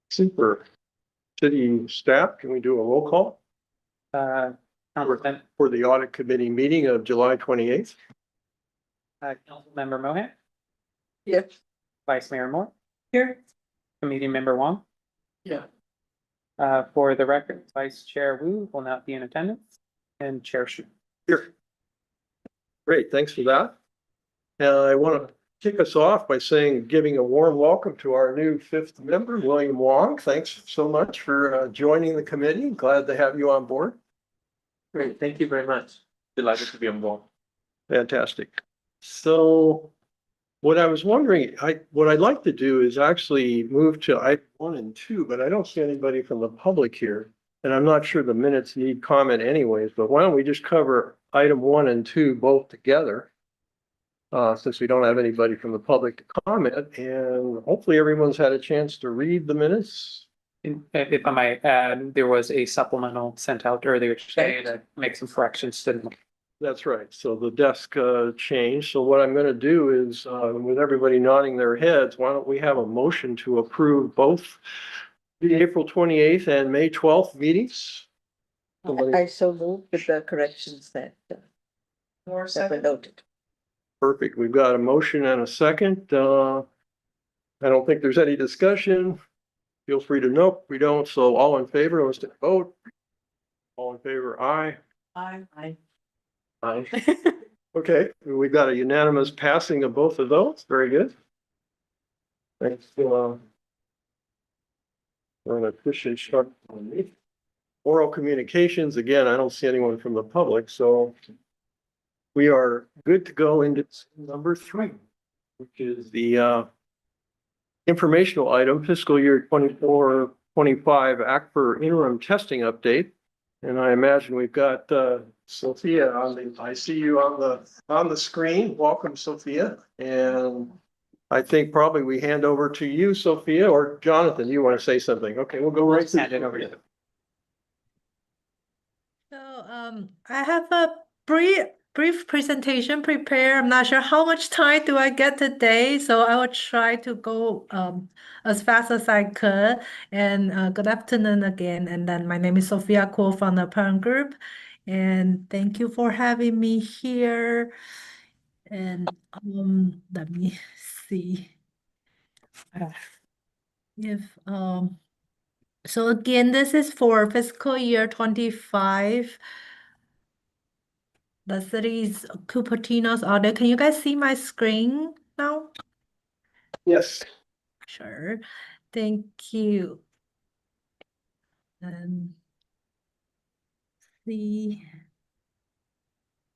Super. City staff, can we do a roll call for the audit committee meeting of July 28th? Councilmember Mohan, Yes. Vice Mayor Moore, Here. Committee Member Wong. Yeah. For the record, Vice Chair Wu will not be in attendance, and Chair Shu. Here. Great, thanks for that. I want to kick us off by giving a warm welcome to our new fifth member, William Wong. Thanks so much for joining the committee. Glad to have you on board. Great, thank you very much. Delighted to be on board. Fantastic. So what I was wondering, what I'd like to do is actually move to item 1 and 2, but I don't see anybody from the public here. And I'm not sure the minutes need comment anyways, but why don't we just cover item 1 and 2 both together? Since we don't have anybody from the public to comment, and hopefully everyone's had a chance to read the minutes. If I might add, there was a supplemental sent out earlier today that makes some corrections to them. That's right. So the desk changed. So what I'm going to do is, with everybody nodding their heads, why don't we have a motion to approve both the April 28th and May 12th meetings? I so move with the corrections that were noted. Perfect. We've got a motion and a second. I don't think there's any discussion. Feel free to note. We don't. So all in favor, let's take a vote. All in favor, aye. Aye. Aye. Okay, we've got a unanimous passing of both of those. Very good. Thanks. We're an efficient start. Oral communications, again, I don't see anyone from the public, so we are good to go into number 3, which is the informational item, fiscal year 24-25 ACFR interim testing update. And I imagine we've got Sophia I see you on the screen. Welcome, Sophia. And I think probably we hand over to you, Sophia, or Jonathan, you want to say something? Okay, we'll go right to Hand it over to you. So I have a brief presentation prepared. I'm not sure how much time do I get today, so I will try to go as fast as I could. And good afternoon again. And then my name is Sophia Kuo from the Parent Group, and thank you for having me here. And let me see if so again, this is for fiscal year 25. The city's Cupertino's audit. Can you guys see my screen now? Yes. Sure. Thank you. And see.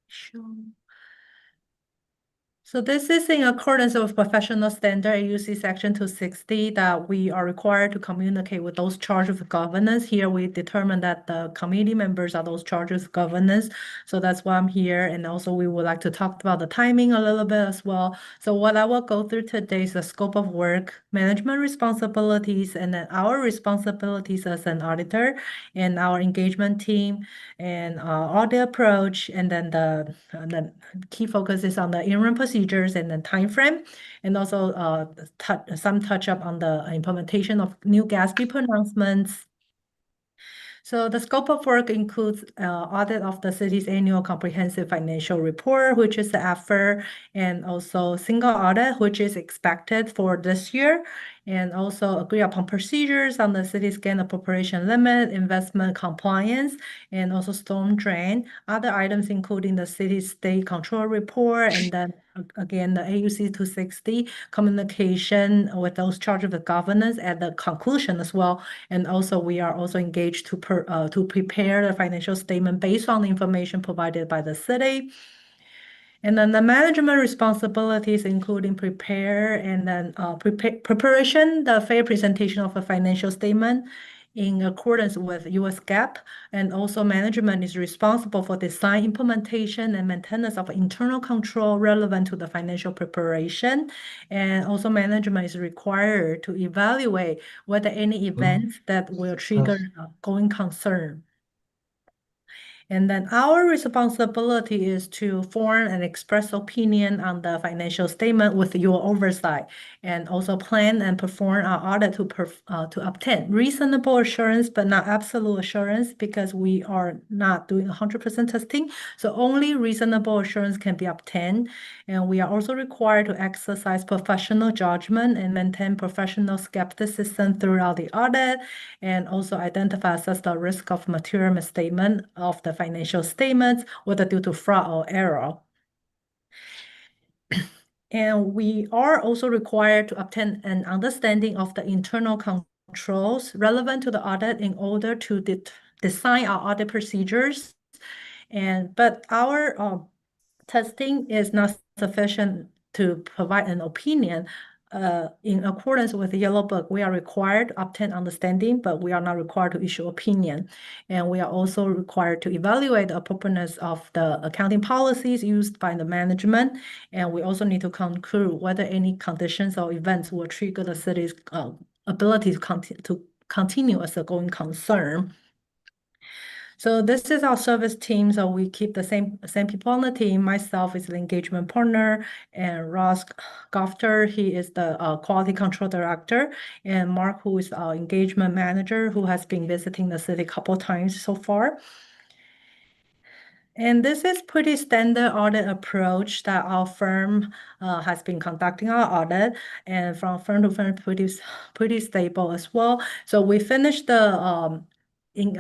Show. So this is in accordance with professional standard AUC section 260 that we are required to communicate with those charged with governance. Here we determine that the committee members are those charged with governance. So that's why I'm here. And also we would like to talk about the timing a little bit as well. So what I will go through today is the scope of work, management responsibilities, and then our responsibilities as an auditor and our engagement team and audit approach. And then the key focus is on the interim procedures and the time frame, and also some touch up on the implementation of new GASB pronouncements. So the scope of work includes audit of the city's annual comprehensive financial report, which is the AFR, and also single audit, which is expected for this year, and also agree upon procedures on the city's gain appropriation limit, investment compliance, and also storm drain. Other items including the city's state control report, and then again the AUC 260 communication with those charged with governance at the conclusion as well. And also we are also engaged to prepare the financial statement based on the information provided by the city. And then the management responsibilities, including prepare and then preparation, the fair presentation of a financial statement in accordance with US GAAP. And also management is responsible for design, implementation, and maintenance of internal control relevant to the financial preparation. And also management is required to evaluate whether any events that will trigger going concern. And then our responsibility is to form and express opinion on the financial statement with your oversight, and also plan and perform our audit to obtain reasonable assurance, but not absolute assurance, because we are not doing 100% testing. So only reasonable assurance can be obtained. And we are also required to exercise professional judgment and maintain professional skepticism throughout the audit, and also identify assess the risk of material misstatement of the financial statements, whether due to fraud or error. And we are also required to obtain an understanding of the internal controls relevant to the audit in order to design our audit procedures. But our testing is not sufficient to provide an opinion. In accordance with the Yellow Book, we are required to obtain understanding, but we are not required to issue opinion. And we are also required to evaluate the appropriateness of the accounting policies used by the management. And we also need to conclude whether any conditions or events will trigger the city's ability to continue as a going concern. So this is our service team. So we keep the same people on the team. Myself is the engagement partner, and Ross Gofter, he is the quality control director, and Mark, who is our engagement manager, who has been visiting the city a couple times so far. And this is pretty standard audit approach that our firm has been conducting our audit, and from firm to firm, pretty stable as well. So we finished the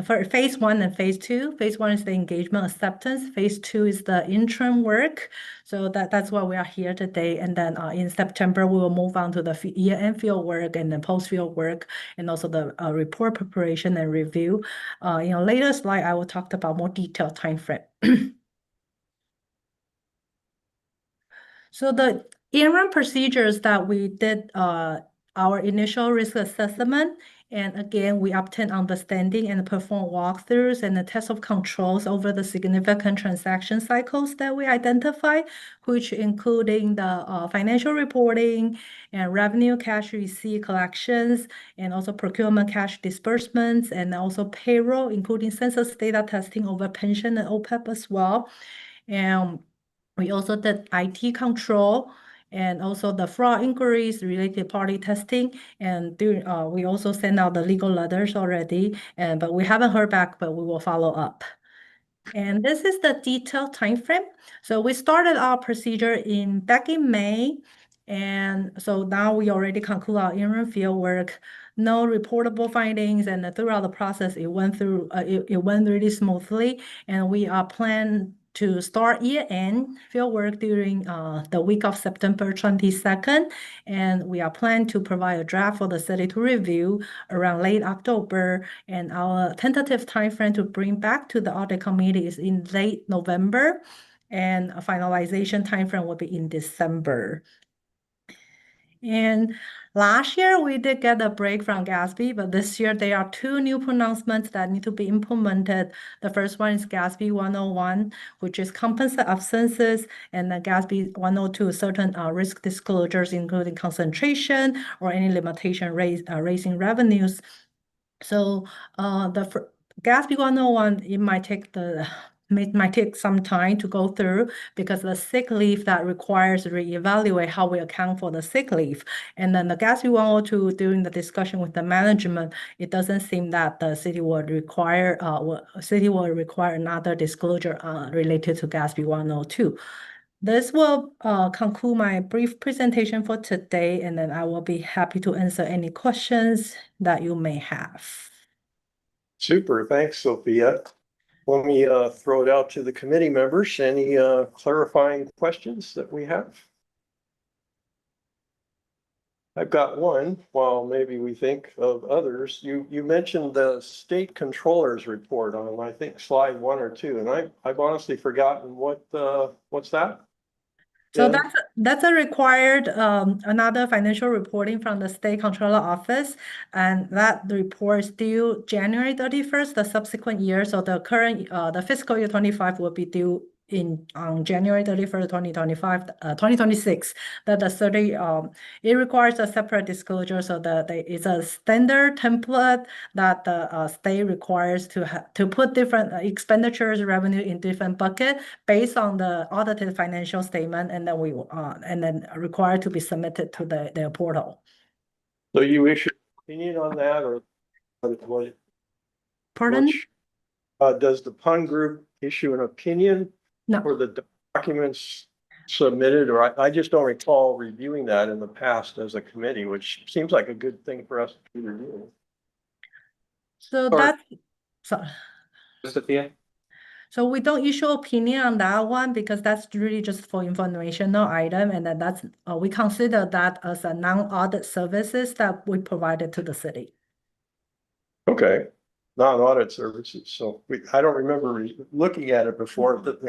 for phase 1 and phase 2. Phase 1 is the engagement acceptance. Phase 2 is the interim work. So that's why we are here today. And then in September, we will move on to the year-end field work and then post-field work, and also the report preparation and review. In a later slide, I will talk about more detailed time frame. So the interim procedures that we did our initial risk assessment, and again, we obtain understanding and perform walkthroughs and the test of controls over the significant transaction cycles that we identify, which including the financial reporting and revenue cash receipt collections, and also procurement cash disbursements, and also payroll, including census data testing over pension and OPEB as well. And we also did IT control, and also the fraud inquiries, related party testing, and we also sent out the legal letters already, but we haven't heard back, but we will follow up. And this is the detailed time frame. So we started our procedure back in May, and so now we already conclude our interim field work. No reportable findings, and throughout the process, it went really smoothly, and we are planned to start year-end field work during the week of September 22nd, and we are planned to provide a draft for the city to review around late October, and our tentative timeframe to bring back to the audit committee is in late November, and a finalization timeframe will be in December. And last year, we did get a break from GASB, but this year there are 2 new pronouncements that need to be implemented. The first one is GASB 101, which is compensate absences, and the GASB 102, certain risk disclosures, including concentration or any limitation raising revenues. So the GASB 101, it might take some time to go through, because the sick leave that requires reevaluate how we account for the sick leave. And then the GASB 102, during the discussion with the management, it doesn't seem that the city would require another disclosure related to GASB 102. This will conclude my brief presentation for today, and then I will be happy to answer any questions that you may have. Super, thanks, Sophia. Let me throw it out to the committee members. Any clarifying questions that we have? I've got one, while maybe we think of others. You mentioned the state controller's report on, I think, slide 1 or 2, and I've honestly forgotten what's that? So Yeah. that's a required another financial reporting from the state controller office, and that report is due January 31st, the subsequent year. So the current the fiscal year 25 will be due on January 31st, 2026, that the city, it requires a separate disclosure so that it's a standard template that the state requires to put different expenditures revenue in different bucket based on the audited financial statement, and then required to be submitted to their portal. So you issue an opinion on that or what? Pardon? Does the PUN group issue an opinion No. for the documents submitted? Or I just don't recall reviewing that in the past as a committee, which seems like a good thing for us to review. So Or- that's, so. Sophia? So we don't issue opinion on that one because that's really just for informational item, and then that's we consider that as a non-audit services that we provided to the city. Okay, non-audit services. So I don't remember looking at it before, but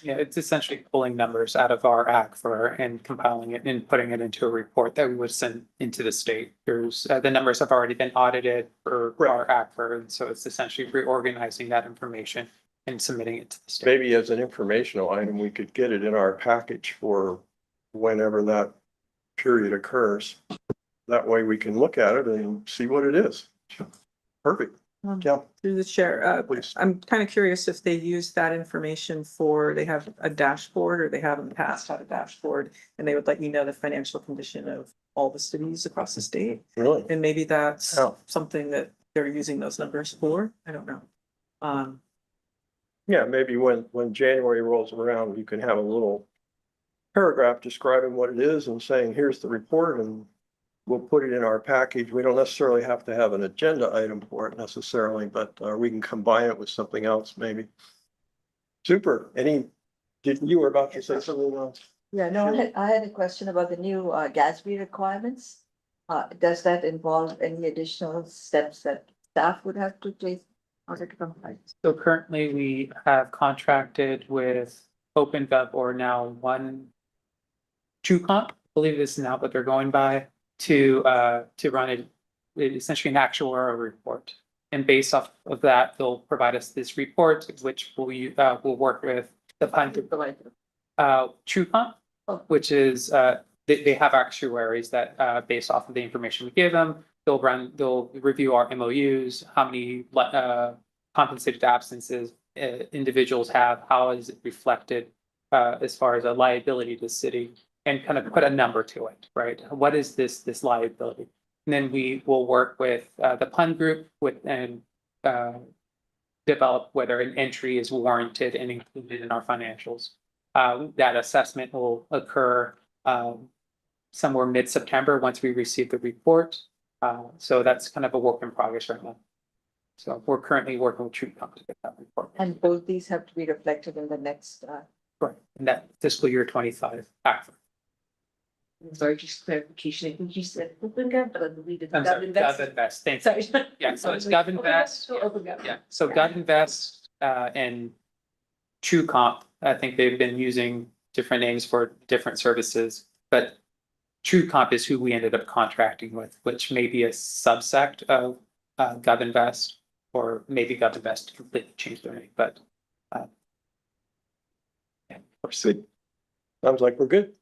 Yeah, it's essentially pulling numbers out of our act and compiling it and putting it into a report that we would send into the state. There's, the numbers have already been audited for Right. our act so it's essentially reorganizing that information and submitting it to the state. maybe as an informational item, we could get it in our package for whenever that period occurs. That way we can look at it and see what it is. Perfect. Yeah, Through the chair, please. I'm kind of curious if they use that information they have a dashboard or they have in the past had a dashboard and they would let you know the financial condition of all the cities across the state. Really? And maybe that's Oh. something that they're using those numbers for. I don't know. Yeah, maybe when January rolls around, you can have a little paragraph describing what it is and saying, here's the report, and we'll put it in our package. We don't necessarily have to have an agenda item for it necessarily, but we can combine it with something else maybe. Super. You were about to say something else? Yeah, no, I had a question about the new GASB requirements. Does that involve any additional steps that staff would have to take in order to comply? So currently we have contracted with OpenGov or now TrueComp, I believe it is now what they're going by, to run essentially an actuarial report. And based off of that, they'll provide us this report, which will work with the PUN group. TrueComp, Oh. which is, they have actuaries that, based off of the information we give them, they'll review our MOUs, how many compensated absences individuals have, how is it reflected as far as a liability to the city, and kind of put a number to it, right? What is this liability? And then we will work with the PUN group and develop whether an entry is warranted and included in our financials. That assessment will occur somewhere mid-September once we receive the report. So that's kind of a work in progress right now. So we're currently working with TrueComp to get that report. And both these have to be reflected in the next, Right, in that fiscal year 25 act. sorry, just clarification. I think you said OpenGov, but we did I'm sorry, GovInvest, thanks. Sorry. Yeah, so it's GovInvest. So OpenGov. Yeah, so GovInvest and TrueComp, I think they've been using different names for different services, but TrueComp is who we ended up contracting with, which may be a subsect of GovInvest, or maybe GovInvest completely changed their name, but yeah, of course. Good. Sounds like we're good.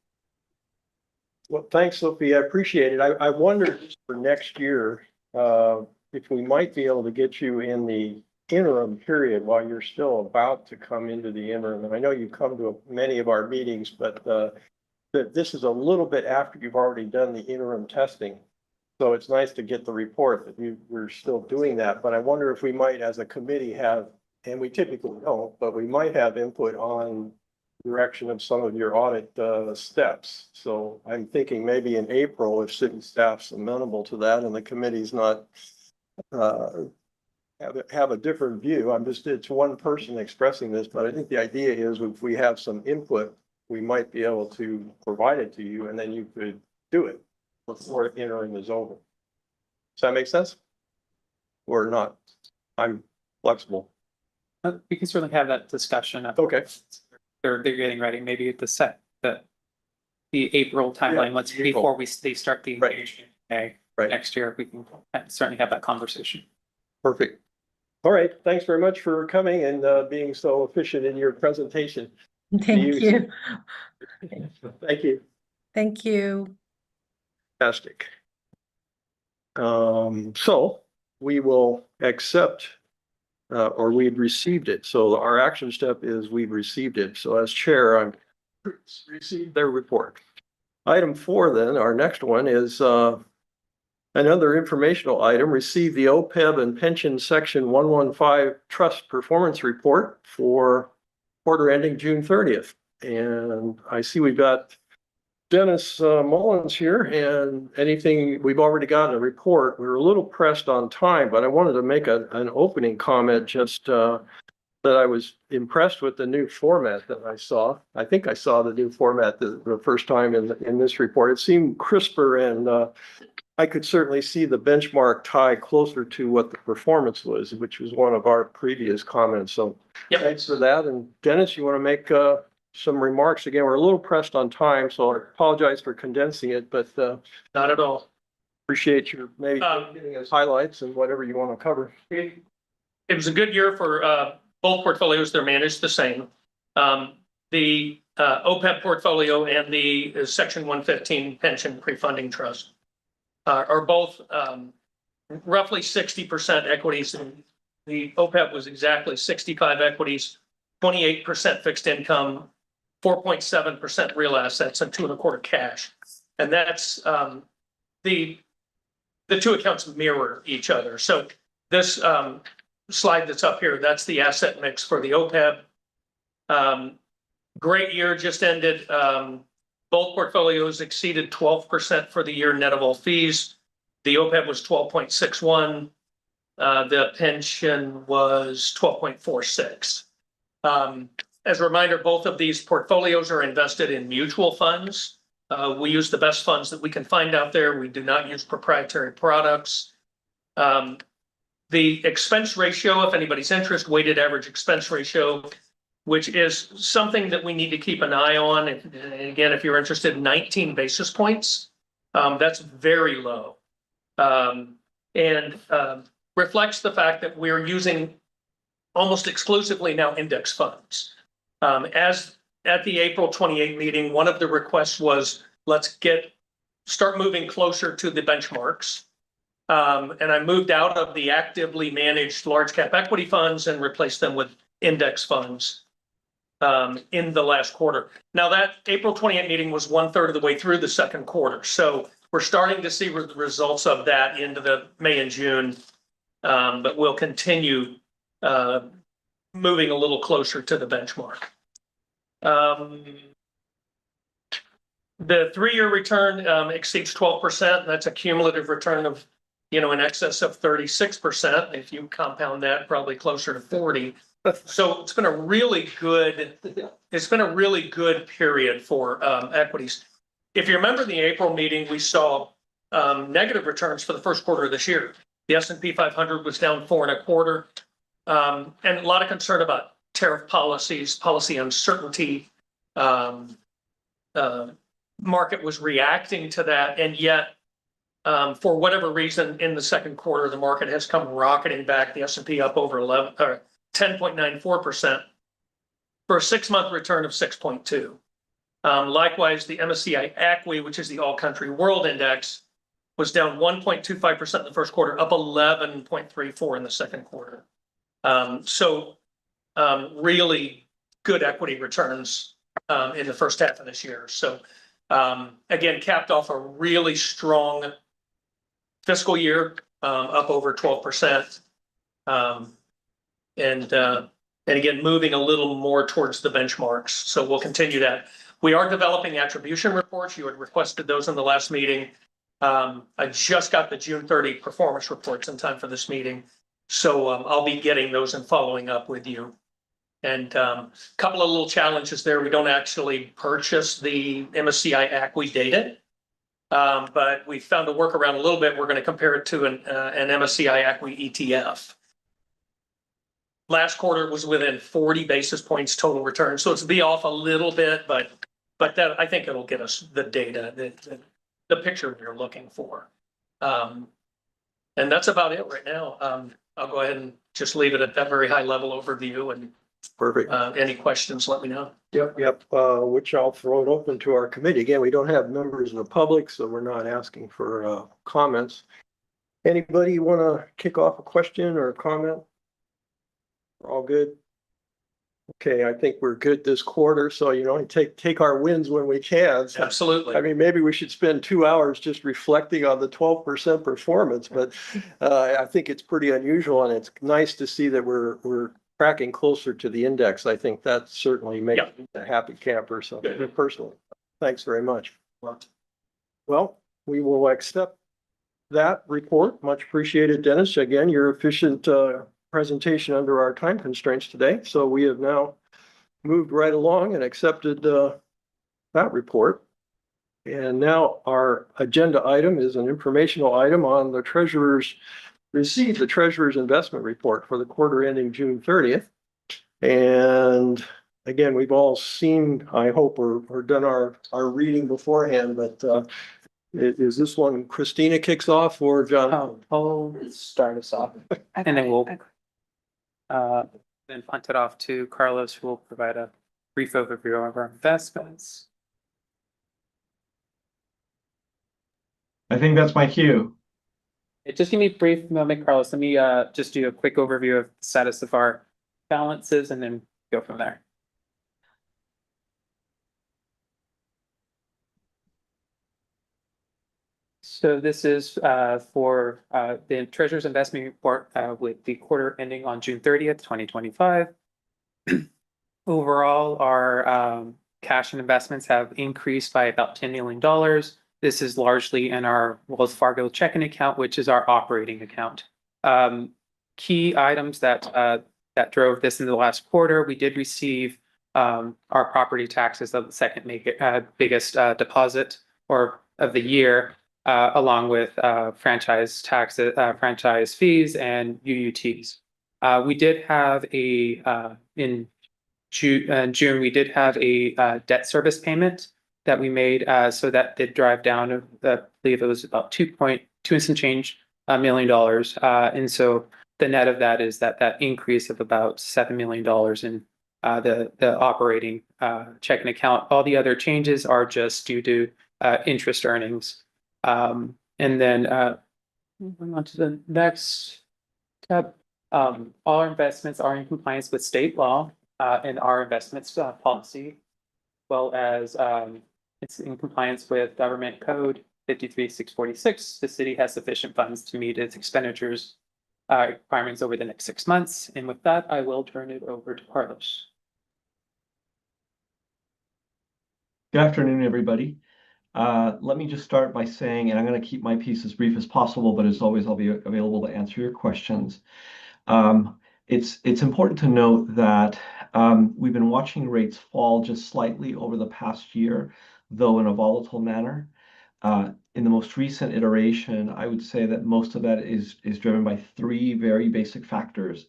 Well, thanks, Sophie. I appreciate it. I wonder for next year, if we might be able to get you in the interim period while you're still about to come into the interim. And I know you come to many of our meetings, but that this is a little bit after you've already done the interim testing. So it's nice to get the report that we're still doing that. But I wonder if we might, as a committee, have, and we typically don't, but we might have input on direction of some of your audit steps. So I'm thinking maybe in April, if city staff's amenable to that and the committee's not have a different view. It's one person expressing this, but I think the idea is if we have some input, we might be able to provide it to you and then you could do it before interim is over. Does that make sense? Or not? I'm flexible. We can certainly have that discussion. Okay. They're getting ready, maybe at the April timeline, once April. before they start the Right. engagement in May Right. next year, we can certainly have that conversation. Perfect. All right, thanks very much for coming and being so efficient in your presentation. Thank you. Thank you. Thank you. Fantastic. So we will accept or we've received it. So our action step is we've received it. So as chair, I'm received their report. Item 4, then, our next one is another informational item. Receive the OPEB and pension section 115 trust performance report for quarter ending June 30th. And I see we've got Dennis Mullins here, and anything, we've already gotten a report. We were a little pressed on time, but I wanted to make an opening comment just that I was impressed with the new format that I saw. I think I saw the new format the first time in this report. It seemed crisper, and I could certainly see the benchmark tie closer to what the performance was, which was one of our previous comments. So thanks for that. And Dennis, you want to make some remarks? Again, we're a little pressed on time, so I apologize for condensing it, but Not at all. appreciate your maybe giving us highlights and whatever you want to cover. It was a good year for both portfolios. They're managed the same. The OPEB portfolio and the Section 115 pension pre-funding trust are both roughly 60% equities. The OPEB was exactly 65 equities, 28% fixed income, 4.7% real assets, and 2.25% cash. And that's the two accounts mirror each other. So this slide that's up here, that's the asset mix for the OPEB. Great year just ended. Both portfolios exceeded 12% for the year net of all fees. The OPEB was 12.61. The pension was 12.46. As a reminder, both of these portfolios are invested in mutual funds. We use the best funds that we can find out there. We do not use proprietary products. The expense ratio, if anybody's interested, weighted average expense ratio, which is something that we need to keep an eye on. And again, if you're interested, 19 basis points, that's very low. And reflects the fact that we're using almost exclusively now index funds. As at the April 28 meeting, one of the requests was, let's start moving closer to the benchmarks. And I moved out of the actively managed large cap equity funds and replaced them with index funds in the last quarter. Now that April 28 meeting was 1/3 of the way through the second quarter. So we're starting to see the results of that into the May and June, but we'll continue moving a little closer to the benchmark. The 3-year return exceeds 12%. That's a cumulative return of, in excess of 36%. If you compound that, probably closer to 40. So it's been a really good period for equities. If you remember the April meeting, we saw negative returns for the first quarter of this year. The S&P 500 was down 4.25%, and a lot of concern about tariff policies, policy uncertainty. Market was reacting to that, and yet, for whatever reason, in the second quarter, the market has come rocketing back. The S&P up over 10.94% for a 6-month return of 6.2%. Likewise, the MSCI ACWI, which is the All Country World Index, was down 1.25% in the first quarter, up 11.34% in the second quarter. So really good equity returns in the first half of this year. So again, capped off a really strong fiscal year, up over 12%. And again, moving a little more towards the benchmarks. So we'll continue that. We are developing attribution reports. You had requested those in the last meeting. I just got the June 30 performance reports in time for this meeting. So I'll be getting those and following up with you. And a couple of little challenges there. We don't actually purchase the MSCI ACWI data, but we found a workaround a little bit. We're going to compare it to an MSCI ACWI ETF. Last quarter was within 40 basis points total return. So it's be off a little bit, but that, I think it'll get us the data, the picture we're looking for. And that's about it right now. I'll go ahead and just leave it at that very high level overview, and Perfect. any questions, let me know. Yep, which I'll throw it open to our committee. Again, we don't have members of the public, so we're not asking for comments. Anybody want to kick off a question or a comment? We're all good? Okay, I think we're good this quarter, so take our wins when we can. So, I Absolutely. mean, maybe we should spend 2 hours just reflecting on the 12% performance, but I think it's pretty unusual, and it's nice to see that we're tracking closer to the index. I think that certainly makes me a happy camper. So Good. personally, thanks very much. Well, we will accept that report. Much appreciated, Dennis. Again, your efficient presentation under our time constraints today. So we have now moved right along and accepted that report. And now our agenda item is an informational item on the treasurer's investment report for the quarter ending June 30th. And again, we've all seen, I hope, or done our reading beforehand, but is this one Christina kicks off or John? I'll start us off, and then we'll then punt it off to Carlos, who will provide a brief overview of our investments. I think that's my cue. Just give me a brief moment, Carlos. Let me just do a quick overview of the status of our balances and then go from there. So this is for the Treasurer's Investment Report with the quarter ending on June 30th, 2025. Overall, our cash and investments have increased by about $10 million. This is largely in our Wells Fargo checking account, which is our operating account. Key items that drove this in the last quarter, we did receive our property taxes of the second biggest deposit or of the year, along with franchise taxes, franchise fees, and UUTs. We did have in June, we did have a debt service payment that we made, so that did drive down, I believe it was about 2.2 and some change $1 million. And so the net of that is that increase of about $7 million in the operating checking account. All the other changes are just due to interest earnings. And then moving on to the next tab. All our investments are in compliance with state law and our investments policy, as well as it's in compliance with government code 53646. The city has sufficient funds to meet its expenditures requirements over the next 6 months. And with that, I will turn it over to Carlos. Good afternoon, everybody. Let me just start by saying, and I'm going to keep my piece as brief as possible, but as always, I'll be available to answer your questions. It's important to note that we've been watching rates fall just slightly over the past year, though in a volatile manner. In the most recent iteration, I would say that most of that is driven by three very basic factors.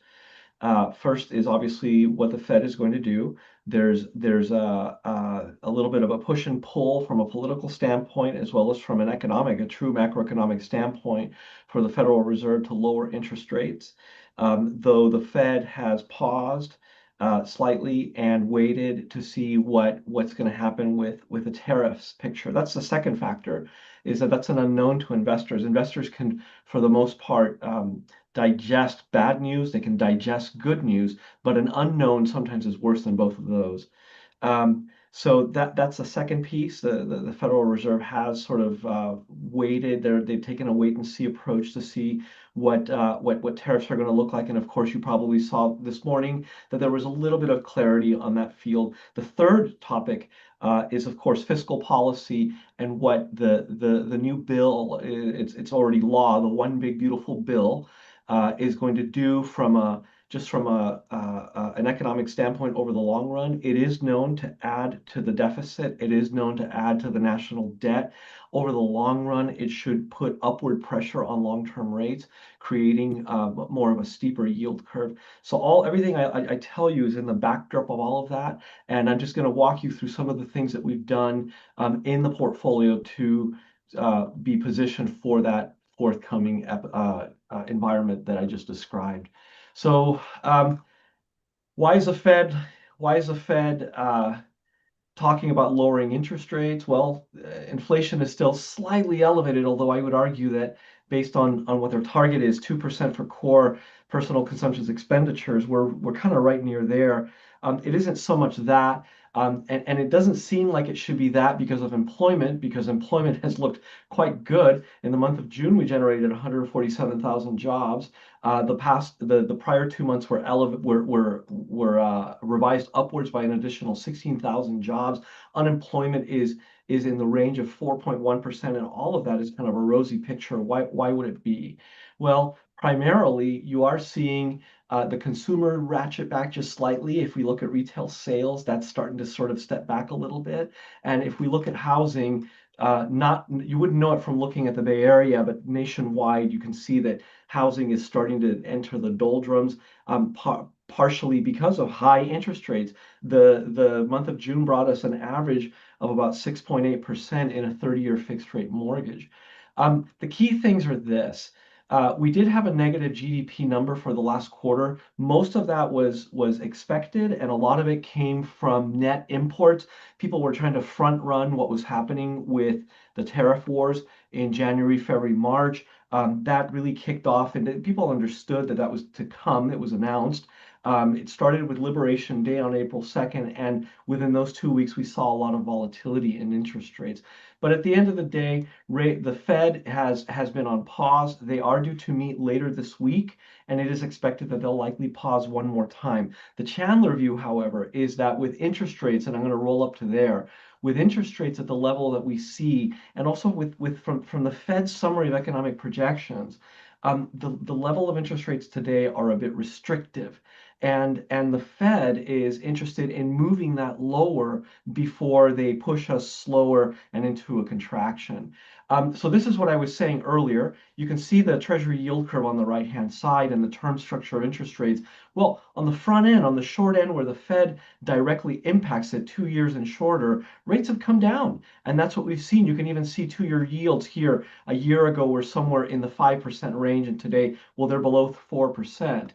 First is obviously what the Fed is going to do. There's a little bit of a push and pull from a political standpoint, as well as from a true macroeconomic standpoint, for the Federal Reserve to lower interest rates. Though the Fed has paused slightly and waited to see what's going to happen with the tariffs picture. That's the second factor, is that's an unknown to investors. Investors can, for the most part, digest bad news, they can digest good news, but an unknown sometimes is worse than both of those. So that's the second piece. The Federal Reserve has sort of waited. They've taken a wait and see approach to see what tariffs are going to look like. And of course, you probably saw this morning that there was a little bit of clarity on that field. The third topic is, of course, fiscal policy and what the new bill, it's already law, the one big beautiful bill, is going to do from an economic standpoint over the long run. It is known to add to the deficit. It is known to add to the national debt. Over the long run, it should put upward pressure on long-term rates, creating more of a steeper yield curve. So everything I tell you is in the backdrop of all of that. And I'm just going to walk you through some of the things that we've done in the portfolio to be positioned for that forthcoming environment that I just described. So why is the Fed talking about lowering interest rates? Well, inflation is still slightly elevated, although I would argue that based on what their target is, 2% for core personal consumption expenditures, we're kind of right near there. It isn't so much that, and it doesn't seem like it should be that because of employment, because employment has looked quite good. In the month of June, we generated 147,000 jobs. The prior 2 months were revised upwards by an additional 16,000 jobs. Unemployment is in the range of 4.1%, and all of that is kind of a rosy picture. Why would it be? Well, primarily you are seeing the consumer ratchet back just slightly. If we look at retail sales, that's starting to sort of step back a little bit. And if we look at housing, you wouldn't know it from looking at the Bay Area, but nationwide, you can see that housing is starting to enter the doldrums, partially because of high interest rates. The month of June brought us an average of about 6.8% in a 30-year fixed rate mortgage. The key things are this. We did have a negative GDP number for the last quarter. Most of that was expected, and a lot of it came from net imports. People were trying to front run what was happening with the tariff wars in January, February, March. That really kicked off, and people understood that that was to come. It was announced. It started with Liberation Day on April 2nd, and within those 2 weeks, we saw a lot of volatility in interest rates. But at the end of the day, the Fed has been on pause. They are due to meet later this week, and it is expected that they'll likely pause one more time. The Chandler view, however, is that with interest rates, and I'm going to roll up to there, with interest rates at the level that we see, and also from the Fed's summary of economic projections, the level of interest rates today are a bit restrictive. And the Fed is interested in moving that lower before they push us slower and into a contraction. So this is what I was saying earlier. You can see the Treasury yield curve on the right-hand side and the term structure of interest rates. Well, on the front end, on the short end, where the Fed directly impacts it 2 years and shorter, rates have come down. And that's what we've seen. You can even see 2-year yields here. A year ago, were somewhere in the 5% range, and today, well, they're below 4%.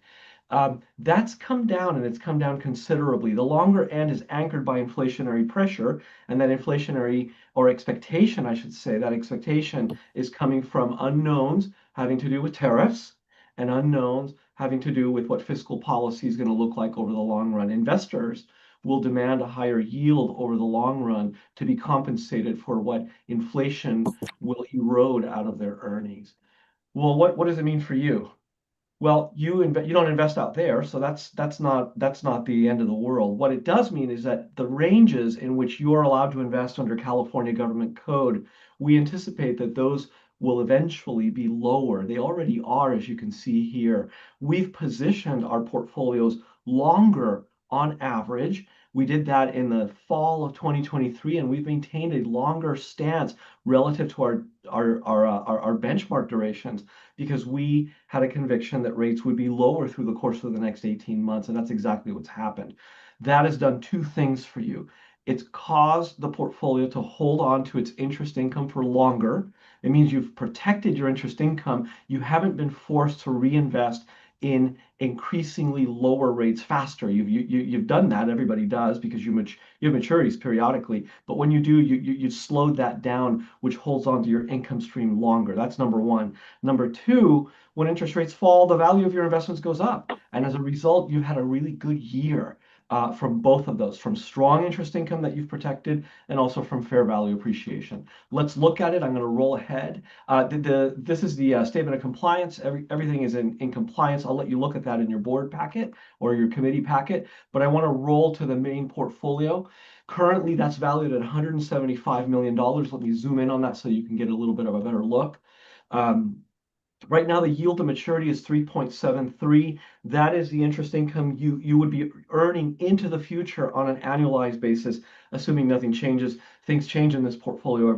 That's come down, and it's come down considerably. The longer end is anchored by inflationary pressure, and that inflationary, or expectation, I should say, that expectation is coming from unknowns having to do with tariffs and unknowns having to do with what fiscal policy is going to look like over the long run. Investors will demand a higher yield over the long run to be compensated for what inflation will erode out of their earnings. Well, what does it mean for you? Well, you don't invest out there, so that's not the end of the world. What it does mean is that the ranges in which you are allowed to invest under California government code, we anticipate that those will eventually be lower. They already are, as you can see here. We've positioned our portfolios longer on average. We did that in the fall of 2023, and we've maintained a longer stance relative to our benchmark durations, because we had a conviction that rates would be lower through the course of the next 18 months, and that's exactly what's happened. That has done two things for you. It's caused the portfolio to hold on to its interest income for longer. It means you've protected your interest income. You haven't been forced to reinvest in increasingly lower rates faster. You've done that. Everybody does, because you have maturities periodically. But when you do, you slowed that down, which holds on to your income stream longer. That's number one. Number two, when interest rates fall, the value of your investments goes up. And as a result, you've had a really good year from both of those, from strong interest income that you've protected and also from fair value appreciation. Let's look at it. I'm going to roll ahead. This is the statement of compliance. Everything is in compliance. I'll let you look at that in your board packet or your committee packet, but I want to roll to the main portfolio. Currently, that's valued at $175 million. Let me zoom in on that so you can get a little bit of a better look. Right now, the yield to maturity is 3.73. That is the interest income you would be earning into the future on an annualized basis, assuming nothing changes. Things change in this portfolio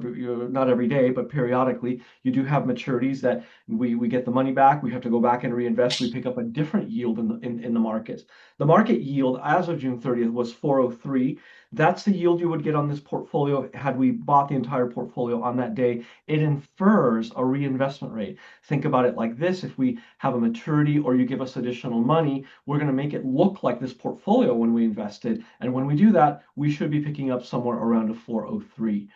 not every day, but periodically. You do have maturities that we get the money back. We have to go back and reinvest. We pick up a different yield in the markets. The market yield as of June 30th was 403. That's the yield you would get on this portfolio had we bought the entire portfolio on that day. It infers a reinvestment rate. Think about it like this. If we have a maturity or you give us additional money, we're going to make it look like this portfolio when we invested. And when we do that, we should be picking up somewhere around a 403.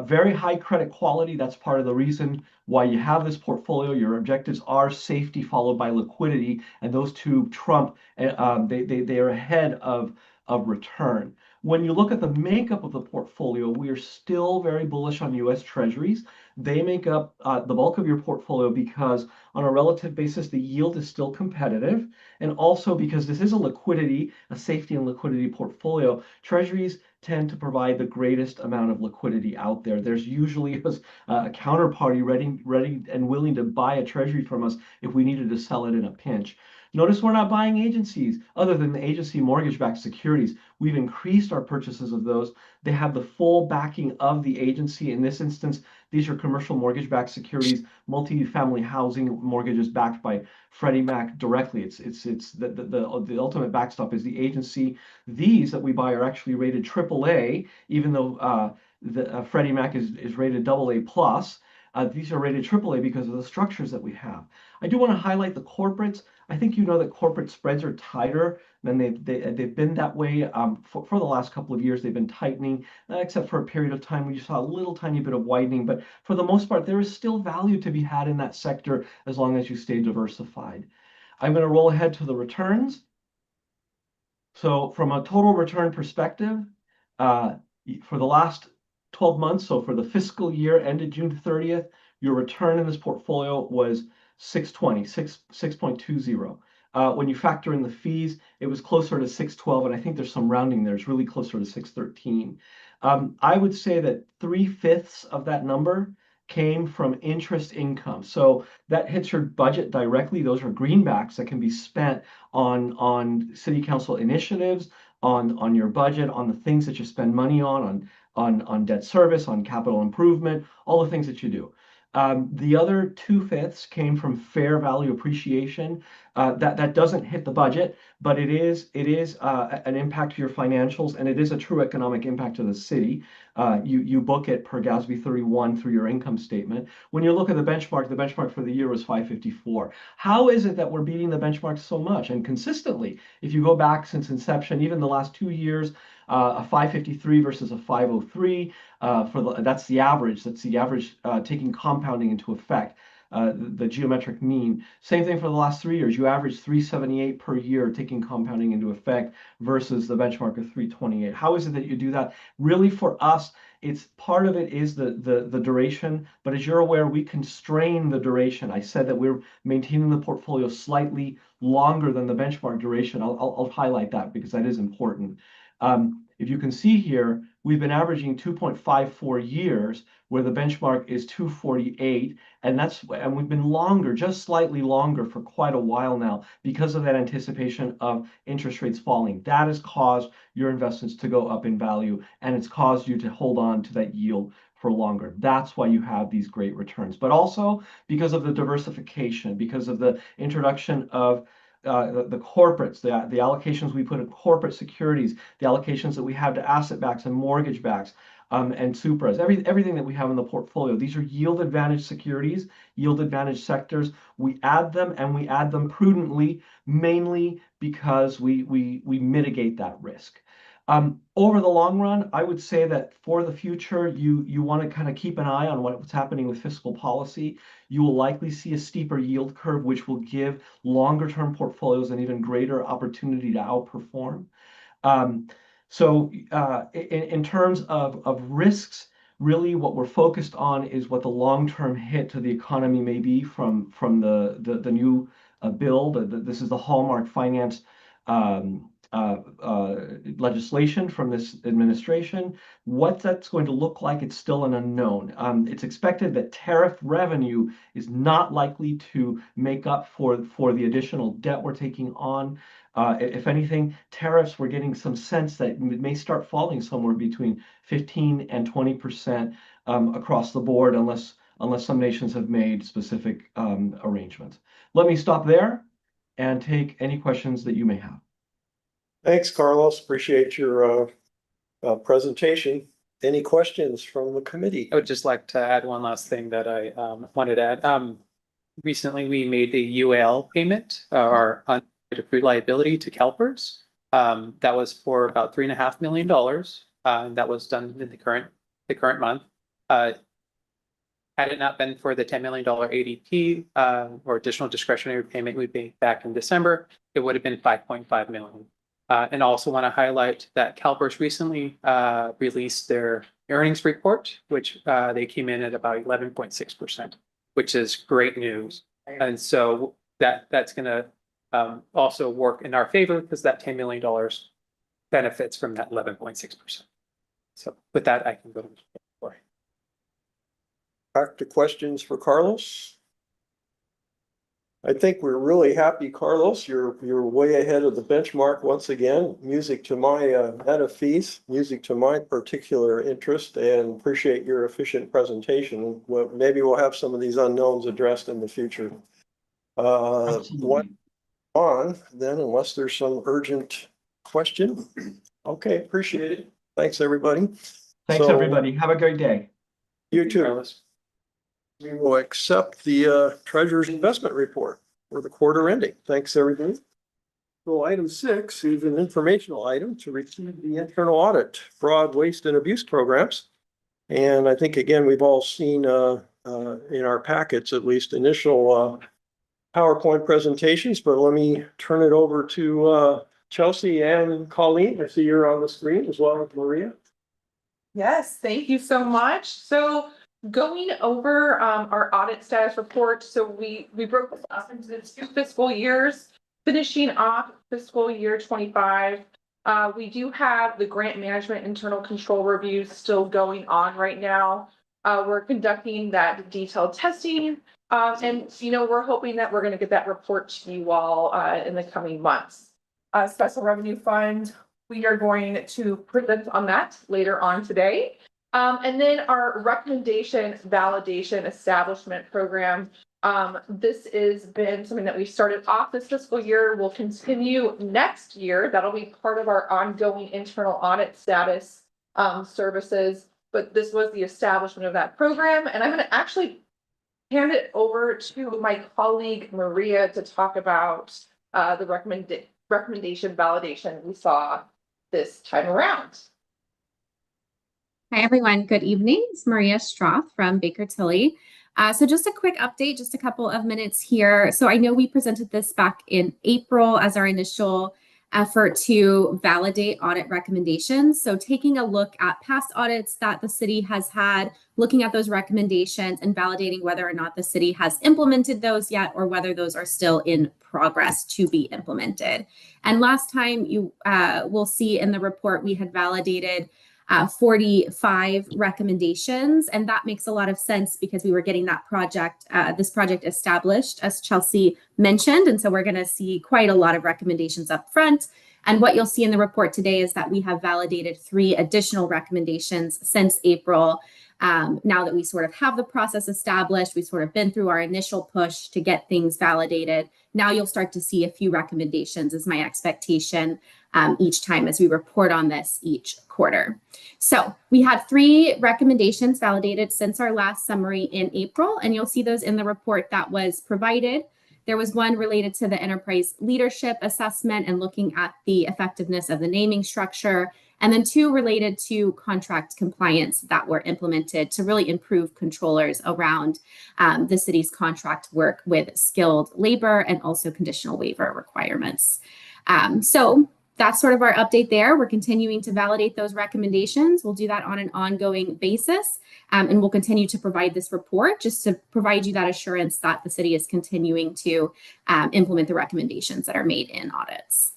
Very high credit quality. That's part of the reason why you have this portfolio. Your objectives are safety followed by liquidity, and those two trump. They are ahead of return. When you look at the makeup of the portfolio, we are still very bullish on U.S. Treasuries. They make up the bulk of your portfolio because on a relative basis, the yield is still competitive. And also because this is a safety and liquidity portfolio, Treasuries tend to provide the greatest amount of liquidity out there. There's usually a counterparty ready and willing to buy a Treasury from us if we needed to sell it in a pinch. Notice we're not buying agencies other than the agency mortgage-backed securities. We've increased our purchases of those. They have the full backing of the agency. In this instance, these are commercial mortgage-backed securities, multi-family housing mortgages backed by Freddie Mac directly. It's the ultimate backstop is the agency. These that we buy are actually rated AAA, even though Freddie Mac is rated AA plus. These are rated AAA because of the structures that we have. I do want to highlight the corporates. I think you know that corporate spreads are tighter than they've been that way for the last couple of years. They've been tightening, except for a period of time where you saw a little tiny bit of widening. But for the most part, there is still value to be had in that sector as long as you stay diversified. I'm going to roll ahead to the returns. So from a total return perspective, for the last 12 months, so for the fiscal year ended June 30th, your return in this portfolio was 6.20. When you factor in the fees, it was closer to 612, and I think there's some rounding there. It's really closer to 613. I would say that 3/5 of that number came from interest income. So that hits your budget directly. Those are greenbacks that can be spent on city council initiatives, on your budget, on the things that you spend money on debt service, on capital improvement, all the things that you do. The other 2/5 came from fair value appreciation. That doesn't hit the budget, but it is an impact to your financials, and it is a true economic impact to the city. You book it per GASB 31 through your income statement. When you look at the benchmark for the year was 554. How is it that we're beating the benchmark so much and consistently? If you go back since inception, even the last 2 years, a 553 versus a 503. That's the average. That's the average taking compounding into effect. The geometric mean. Same thing for the last 3 years. You average 378 per year taking compounding into effect versus the benchmark of 328. How is it that you do that? Really, for us, it's part of it is the duration, but as you're aware, we constrain the duration. I said that we're maintaining the portfolio slightly longer than the benchmark duration. I'll highlight that because that is important. If you can see here, we've been averaging 2.54 years, where the benchmark is 248, and we've been longer, just slightly longer for quite a while now because of that anticipation of interest rates falling. That has caused your investments to go up in value, and it's caused you to hold on to that yield for longer. That's why you have these great returns, but also because of the diversification, because of the introduction of the corporates, the allocations we put in corporate securities, the allocations that we have to asset backs and mortgage backs, and supras, everything that we have in the portfolio. These are yield advantage securities, yield advantage sectors. We add them, and we add them prudently, mainly because we mitigate that risk. Over the long run, I would say that for the future, you want to kind of keep an eye on what's happening with fiscal policy. You will likely see a steeper yield curve, which will give longer term portfolios an even greater opportunity to outperform. In terms of risks, really what we're focused on is what the long-term hit to the economy may be from the new bill. This is the hallmark finance legislation from this administration. What that's going to look like, it's still an unknown. It's expected that tariff revenue is not likely to make up for the additional debt we're taking on. If anything, tariffs, we're getting some sense that it may start falling somewhere between 15 and 20% across the board, unless some nations have made specific arrangements. Let me stop there and take any questions that you may have. Thanks, Carlos. Appreciate your presentation. Any questions from the committee? I would just like to add one last thing that I wanted to add. Recently, we made the UAL payment, our accrued liability to CalPERS. That was for about $3.5 million. That was done in the current month. Had it not been for the $10 million ADP or additional discretionary payment we made back in December, it would have been $5.5 million. And also want to highlight that CalPERS recently released their earnings report, which they came in at about 11.6%, which is great news. And so that's going to also work in our favor because that $10 million benefits from that 11.6%. So with that, I can go to the floor. Back to questions for Carlos. I think we're really happy, Carlos. You're way ahead of the benchmark once again. Music to my net of fees, music to my particular interest, and appreciate your efficient presentation. Well, maybe we'll have some of these unknowns addressed in the future. What Absolutely. on then, unless there's some urgent question? Okay, appreciate it. Thanks, everybody. Thanks, So, everybody. Have a great day. You too. Carlos. We will accept the treasurer's investment report for the quarter ending. Thanks, everybody. So item 6 is an informational item to receive the internal audit, fraud, waste, and abuse programs. And I think, again, we've all seen in our packets, at least initial PowerPoint presentations, but let me turn it over to Chelsea and Colleen. I see you're on the screen as well as Maria. Yes, thank you so much. So going over our audit status report. So we broke this up into 2 fiscal years, finishing off fiscal year 25. We do have the grant management internal control review still going on right now. We're conducting that detailed testing. And we're hoping that we're going to get that report to you all in the coming months. Special revenue fund, we are going to present on that later on today. And then our recommendation validation establishment program. This has been something that we started off this fiscal year. Will continue next year. That'll be part of our ongoing internal audit status services. But this was the establishment of that program. And I'm going to actually hand it over to my colleague Maria to talk about the recommendation validation we saw this time around. Hi, everyone. Good evening. It's Maria Stroth from Baker Tilly. So just a quick update, just a couple of minutes here. So I know we presented this back in April as our initial effort to validate audit recommendations. So taking a look at past audits that the city has had, looking at those recommendations and validating whether or not the city has implemented those yet or whether those are still in progress to be implemented. And last time you will see in the report, we had validated 45 recommendations. And that makes a lot of sense because we were getting that this project established, as Chelsea mentioned. And so we're going to see quite a lot of recommendations up front. And what you'll see in the report today is that we have validated 3 additional recommendations since April. Now that we sort of have the process established, we've sort of been through our initial push to get things validated. Now you'll start to see a few recommendations is my expectation each time as we report on this each quarter. So we had 3 recommendations validated since our last summary in April, and you'll see those in the report that was provided. There was one related to the enterprise leadership assessment and looking at the effectiveness of the naming structure, and then 2 related to contract compliance that were implemented to really improve controllers around the city's contract work with skilled labor and also conditional waiver requirements. So that's sort of our update there. We're continuing to validate those recommendations. We'll do that on an ongoing basis, and we'll continue to provide this report just to provide you that assurance that the city is continuing to implement the recommendations that are made in audits.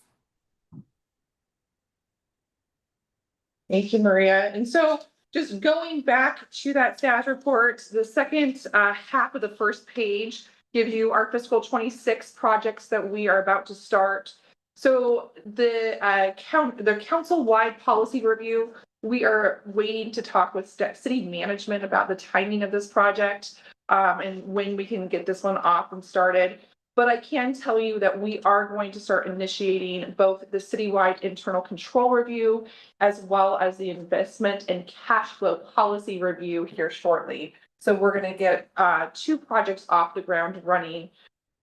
Thank you, Maria. And so just going back to that status report, the second half of the first page gives you our fiscal 26 projects that we are about to start. So the council-wide policy review, we are waiting to talk with city management about the timing of this project and when we can get this one off and started. But I can tell you that we are going to start initiating both the citywide internal control review as well as the investment and cash flow policy review here shortly. So we're going to get 2 projects off the ground running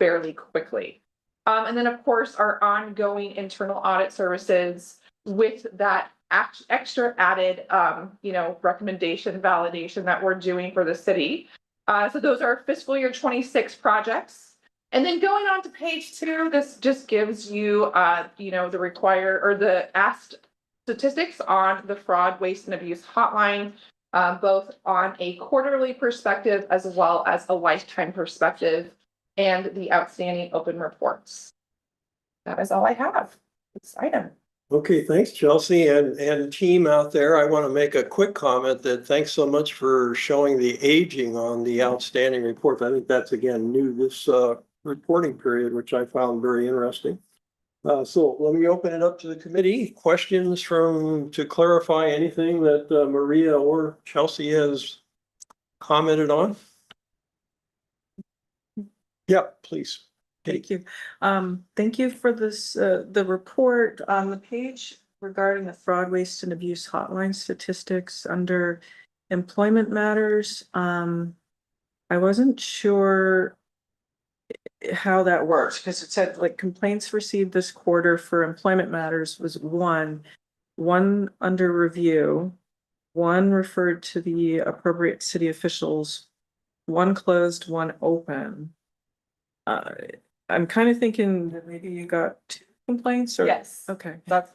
fairly quickly. And then, of course, our ongoing internal audit services with that extra added, recommendation validation that we're doing for the city. So those are fiscal year 26 projects. And then going on to page 2, this just gives you, the required or the asked statistics on the fraud, waste, and abuse hotline, both on a quarterly perspective as well as a lifetime perspective, and the outstanding open reports. That is all I have. This item. Okay, thanks, Chelsea, and team out there. I want to make a quick comment that thanks so much for showing the aging on the outstanding reports. I think that's again new this reporting period, which I found very interesting. So let me open it up to the committee. Questions to clarify anything that Maria or Chelsea has commented on? Yeah, please. Thank you. Thank you for this, the report on the page regarding the fraud, waste, and abuse hotline statistics under employment matters. I wasn't sure how that works, because it said like complaints received this quarter for employment matters was one under review, 1 referred to the appropriate city officials, 1 closed, 1 open. I'm kind of thinking that maybe you got 2 complaints or? Yes. Okay. That's,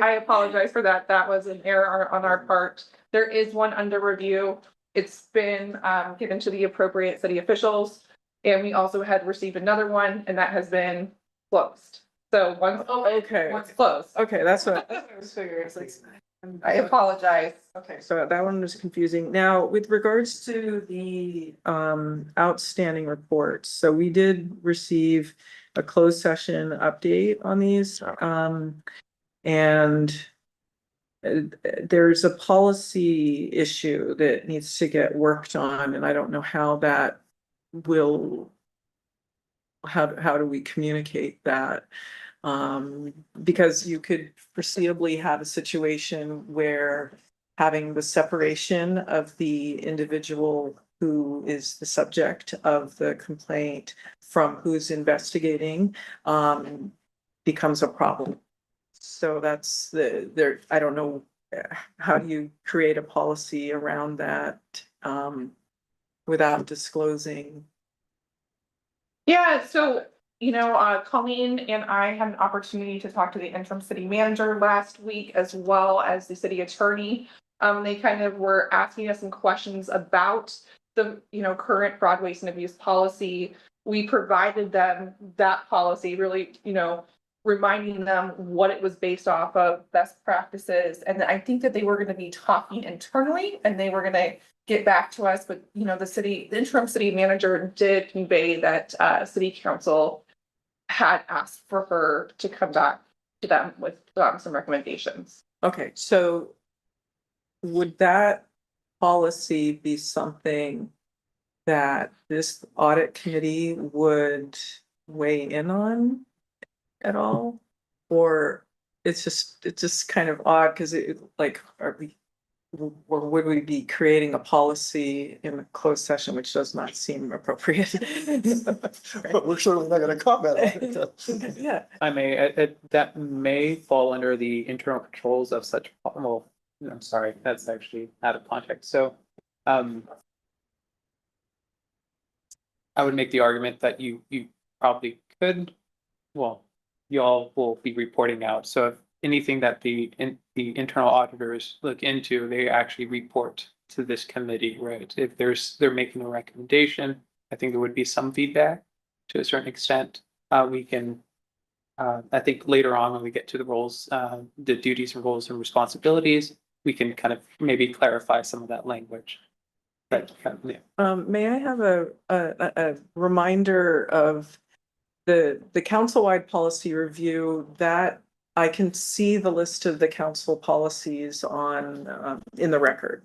I apologize for that. That was an error on our part. There is 1 under review. It's been given to the appropriate city officials. And we also had received another one, and that has been closed. So one's open, Okay. one's closed. Okay, that's what I was figuring. It's like. I apologize. Okay, so that one was confusing. Now, with regards to the outstanding reports, so we did receive a closed session update on these. And there's a policy issue that needs to get worked on, and I don't know how that will, how do we communicate that? Because you could foreseeably have a situation where having the separation of the individual who is the subject of the complaint from who's investigating becomes a problem. So that's I don't know, how do you create a policy around that without disclosing? Yeah, so, Colleen and I had an opportunity to talk to the interim city manager last week, as well as the city attorney. They kind of were asking us some questions about the, current fraud, waste, and abuse policy. We provided them that policy, really, reminding them what it was based off of, best practices. And I think that they were going to be talking internally, and they were going to get back to us, but the interim city manager did convey that city council had asked for her to come back to them with some recommendations. Okay, so would that policy be something that this audit committee would weigh in on at all? Or it's just kind of odd because would we be creating a policy in a closed session, which does not seem appropriate? But we're certainly not going to comment on it. Yeah. I may, that may fall under the internal controls of such, well, I'm sorry, that's actually out of context. So, I would make the argument that you probably could, well, y'all will be reporting out. So if anything that the internal auditors look into, they actually report to this committee, right? If they're making a recommendation, I think there would be some feedback to a certain extent. We can, I think later on when we get to the roles, the duties and roles and responsibilities, we can kind of maybe clarify some of that language. But, yeah. May I have a reminder of the council-wide policy review? That I can see the list of the council policies on in the record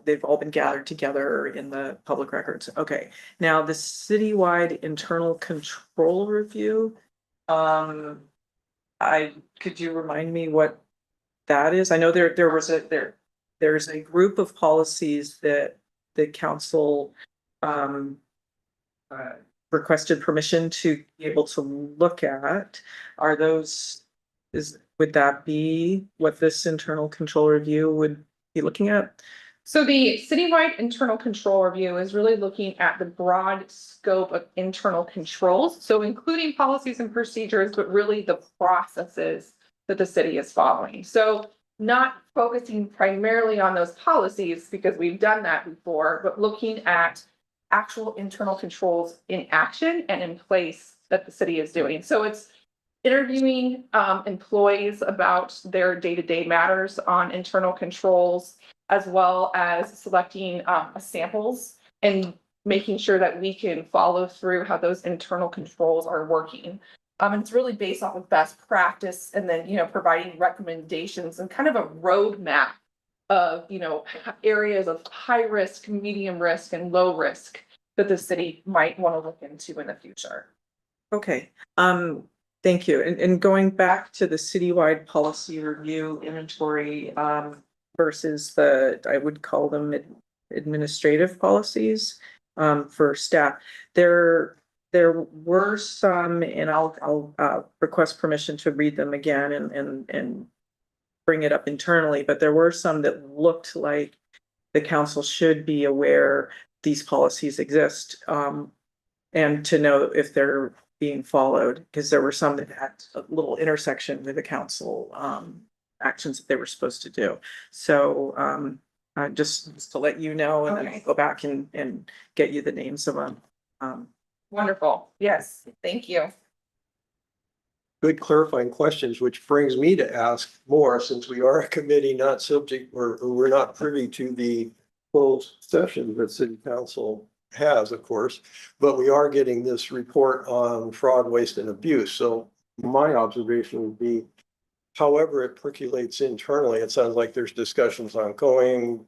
they've all been gathered together in the public records. Okay, now the citywide internal control review. Could you remind me what that is? I know there's a group of policies that the council requested permission to be able to look at. Are those, would that be what this internal control review would be looking at? So the citywide internal control review is really looking at the broad scope of internal controls. So including policies and procedures, but really the processes that the city is following. So not focusing primarily on those policies because we've done that before, but looking at actual internal controls in action and in place that the city is doing. So it's interviewing employees about their day-to-day matters on internal controls, as well as selecting samples and making sure that we can follow through how those internal controls are working. And it's really based off of best practice and then, providing recommendations and kind of a roadmap of, areas of high risk, medium risk, and low risk that the city might want to look into in the future. Okay, thank you. And going back to the citywide policy review inventory, versus I would call them administrative policies, for staff. There were some, and I'll request permission to read them again and bring it up internally, but there were some that looked like the council should be aware these policies exist, and to know if they're being followed, because there were some that had a little intersection with the council actions that they were supposed to do. So just to let you know, and then Okay. go back and get you the names of them. Wonderful. Yes, thank you. Good clarifying questions, which brings me to ask more, since we are a committee not subject, or we're not privy to the closed session that city council has, of course, but we are getting this report on fraud, waste, and abuse. So my observation would be, however it percolates internally, it sounds like there's discussions ongoing.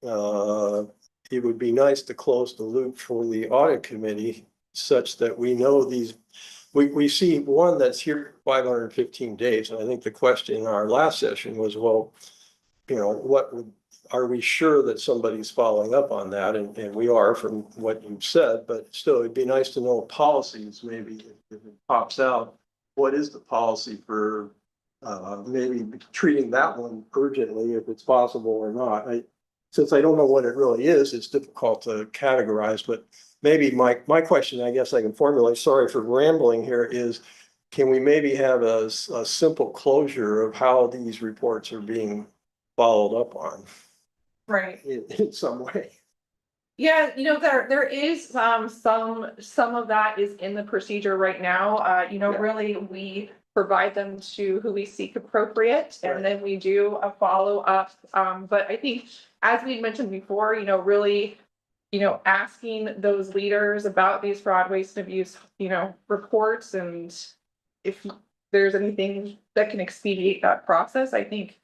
It would be nice to close the loop for the audit committee such that we know these. We see one that's here 515 days, and I think the question in our last session was, well, are we sure that somebody's following up on that? And we are, from what you've said, but still, it'd be nice to know policies, maybe if it pops out. What is the policy for maybe treating that one urgently, if it's possible or not? Since I don't know what it really is, it's difficult to categorize, but maybe my question, I guess I can formulate, sorry for rambling here, is can we maybe have a simple closure of how these reports are being followed up on Right. in some way? Yeah, there is some of that is in the procedure right now. Really, we provide them to who we seek appropriate, and Right. then we do a follow-up. But I think, as we mentioned before, really, asking those leaders about these fraud, waste, and abuse, reports, and if there's anything that can expedite that process, I think,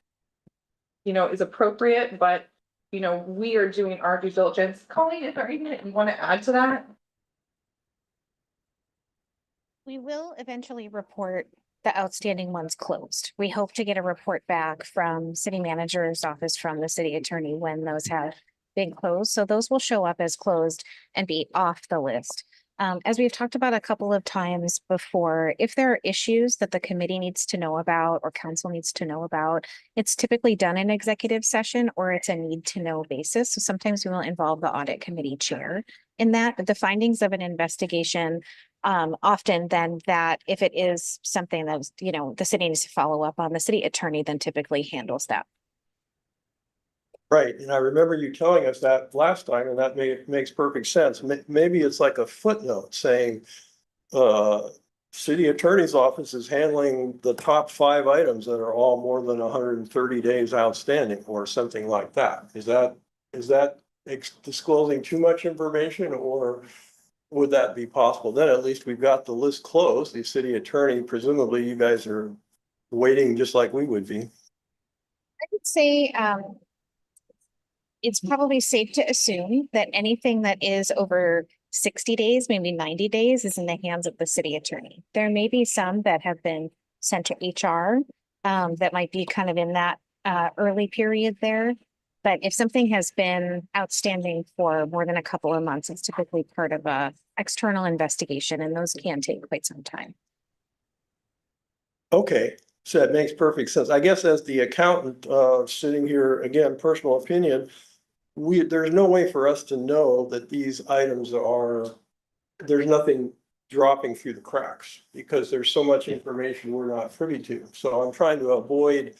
is appropriate. But we are doing our due diligence. Colleen, is there anything that you want to add to that? We will eventually report the outstanding ones closed. We hope to get a report back from city manager's office, from the city attorney, when those have been closed. So those will show up as closed and be off the list. As we've talked about a couple of times before, if there are issues that the committee needs to know about or council needs to know about, it's typically done in executive session, or it's a need to know basis. So sometimes we will involve the audit committee chair in that. But the findings of an investigation, often then, that if it is something that the city needs to follow up on, the city attorney then typically handles that. Right, and I remember you telling us that last time, and that makes perfect sense. Maybe it's like a footnote saying, city attorney's office is handling the top 5 items that are all more than 130 days outstanding, or something like that. Is that disclosing too much information, or would that be possible? Then at least we've got the list closed. The city attorney, presumably you guys are waiting just like we would be. I would say, it's probably safe to assume that anything that is over 60 days, maybe 90 days, is in the hands of the city attorney. There may be some that have been sent to HR, that might be kind of in that early period there. But if something has been outstanding for more than a couple of months, it's typically part of a external investigation, and those can take quite some time. Okay, so that makes perfect sense. I guess as the accountant, sitting here, again, personal opinion, there's no way for us to know that these items there's nothing dropping through the cracks because there's so much information we're not privy to. So I'm trying to avoid,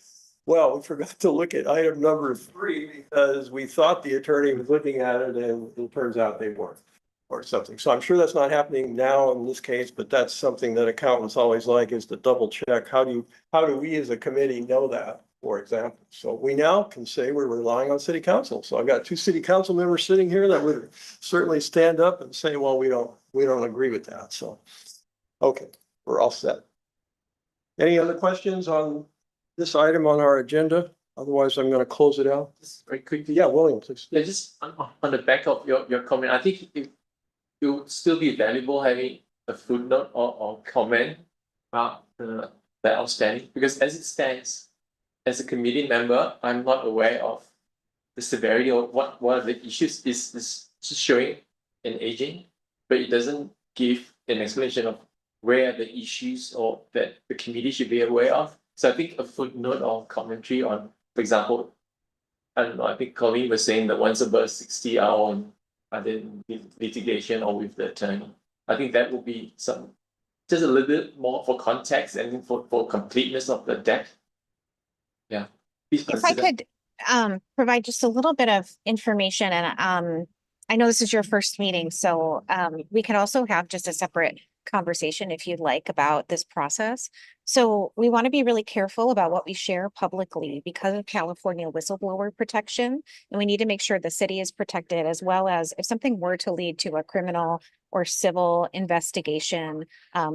well, we forgot to look at item number 3 because we thought the attorney was looking at it and it turns out they weren't or something. So I'm sure that's not happening now in this case, but that's something that accountants always like is to double check. How do we as a committee know that, for example? So we now can say we're relying on city council. So I've got 2 city council members sitting here that would certainly stand up and say, well, we don't agree with that. So, okay, we're all set. Any other questions on this item on our agenda? Otherwise, I'm going to close it out. Just very quickly. Yeah, William, please. Yeah, just on the back of your comment, I think it would still be valuable having a footnote or comment about the outstanding, because as it stands, as a committee member, I'm not aware of the severity of what are the issues. Is just showing an aging, but it doesn't give an explanation of where are the issues or that the committee should be aware of. So I think a footnote or commentary on, for example, I don't know, I think Colleen was saying that once above 60 are on either litigation or with the attorney. I think that would be just a little bit more for context and for completeness of the deck. Yeah. Please If I consider. could provide just a little bit of information, and I know this is your first meeting, so we could also have just a separate conversation if you'd like about this process. So we want to be really careful about what we share publicly because of California whistleblower protection. And we need to make sure the city is protected, as well as if something were to lead to a criminal or civil investigation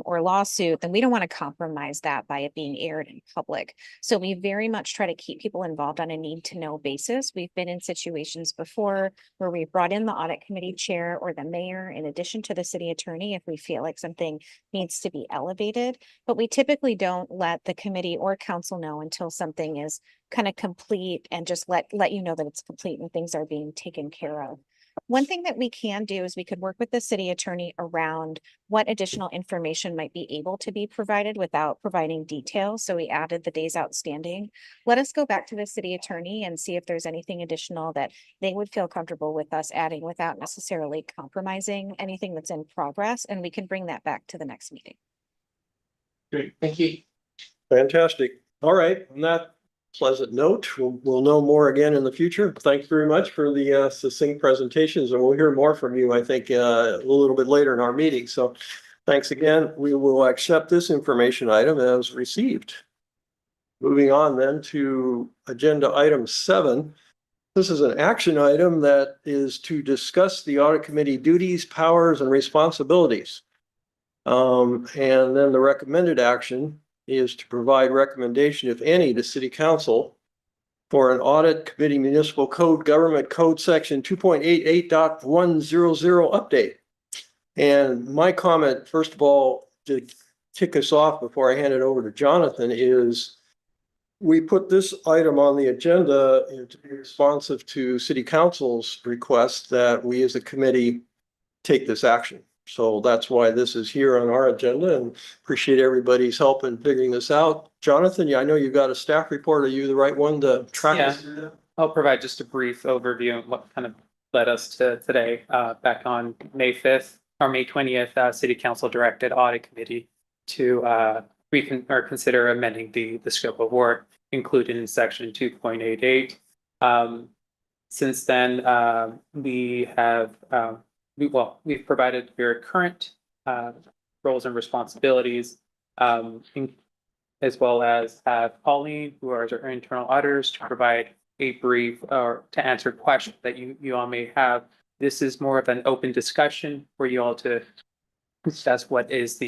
or lawsuit, then we don't want to compromise that by it being aired in public. So we very much try to keep people involved on a need to know basis. We've been in situations before where we brought in the audit committee chair or the mayor in addition to the city attorney if we feel like something needs to be elevated. But we typically don't let the committee or council know until something is kind of complete, and just let you know that it's complete and things are being taken care of. One thing that we can do is we could work with the city attorney around what additional information might be able to be provided without providing details. So we added the days outstanding. Let us go back to the city attorney and see if there's anything additional that they would feel comfortable with us adding without necessarily compromising anything that's in progress. And we can bring that back to the next meeting. Great, thank you. Fantastic. All right, on that pleasant note, we'll know more again in the future. Thanks very much for the succinct presentations, and we'll hear more from you, I think, a little bit later in our meeting. So thanks again. We will accept this information item as received. Moving on then to agenda item 7. This is an action item that is to discuss the audit committee duties, powers, and responsibilities. And then the recommended action is to provide recommendation, if any, to city council for an audit committee municipal code, government code section 2.88.100 update. And my comment, first of all, to kick us off before I hand it over to Jonathan, is we put this item on the agenda to be responsive to city council's request that we as a committee take this action. So that's why this is here on our agenda, and appreciate everybody's help in figuring this out. Jonathan, I know you've got a staff report. Are you the right one to track this? I'll provide just a brief overview of what kind of led us to today. Back on May 5th or May 20th, City Council directed Audit Committee to consider amending the scope of work included in section 2.88. Since then, we have we've provided your current roles and responsibilities, as well as have Colleen, who are our internal auditors, to provide a brief or to answer questions that you all may have. This is more of an open discussion for you all to discuss what is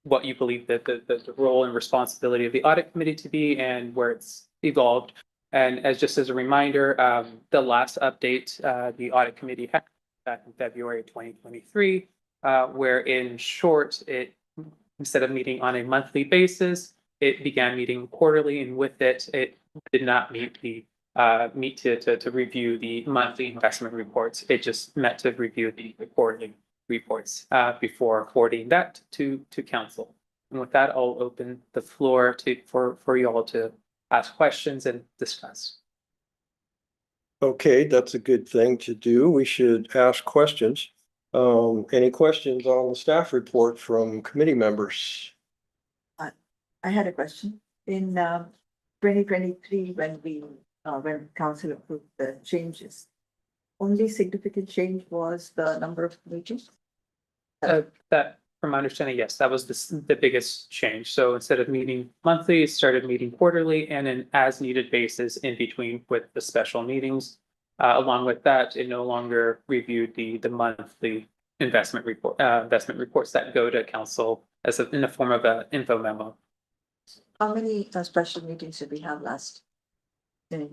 what you believe that the role and responsibility of the audit committee to be and where it's evolved. And as just as a reminder, the last update, the audit committee had back in February 2023, where in short, it, instead of meeting on a monthly basis, it began meeting quarterly, and with it, it did not meet to review the monthly investment reports. It just met to review the quarterly reports, before forwarding that to council. And with that, I'll open the floor for you all to ask questions and discuss. Okay, that's a good thing to do. We should ask questions. Any questions on the staff report from committee members? I had a question. In 2023, when council approved the changes, only significant change was the number of meetings? That, from my understanding, yes, that was the biggest change. So instead of meeting monthly, it started meeting quarterly and an as needed basis in between with the special meetings. Along with that, it no longer reviewed the monthly investment reports that go to council in the form of an info memo. How many special meetings did we have last? Give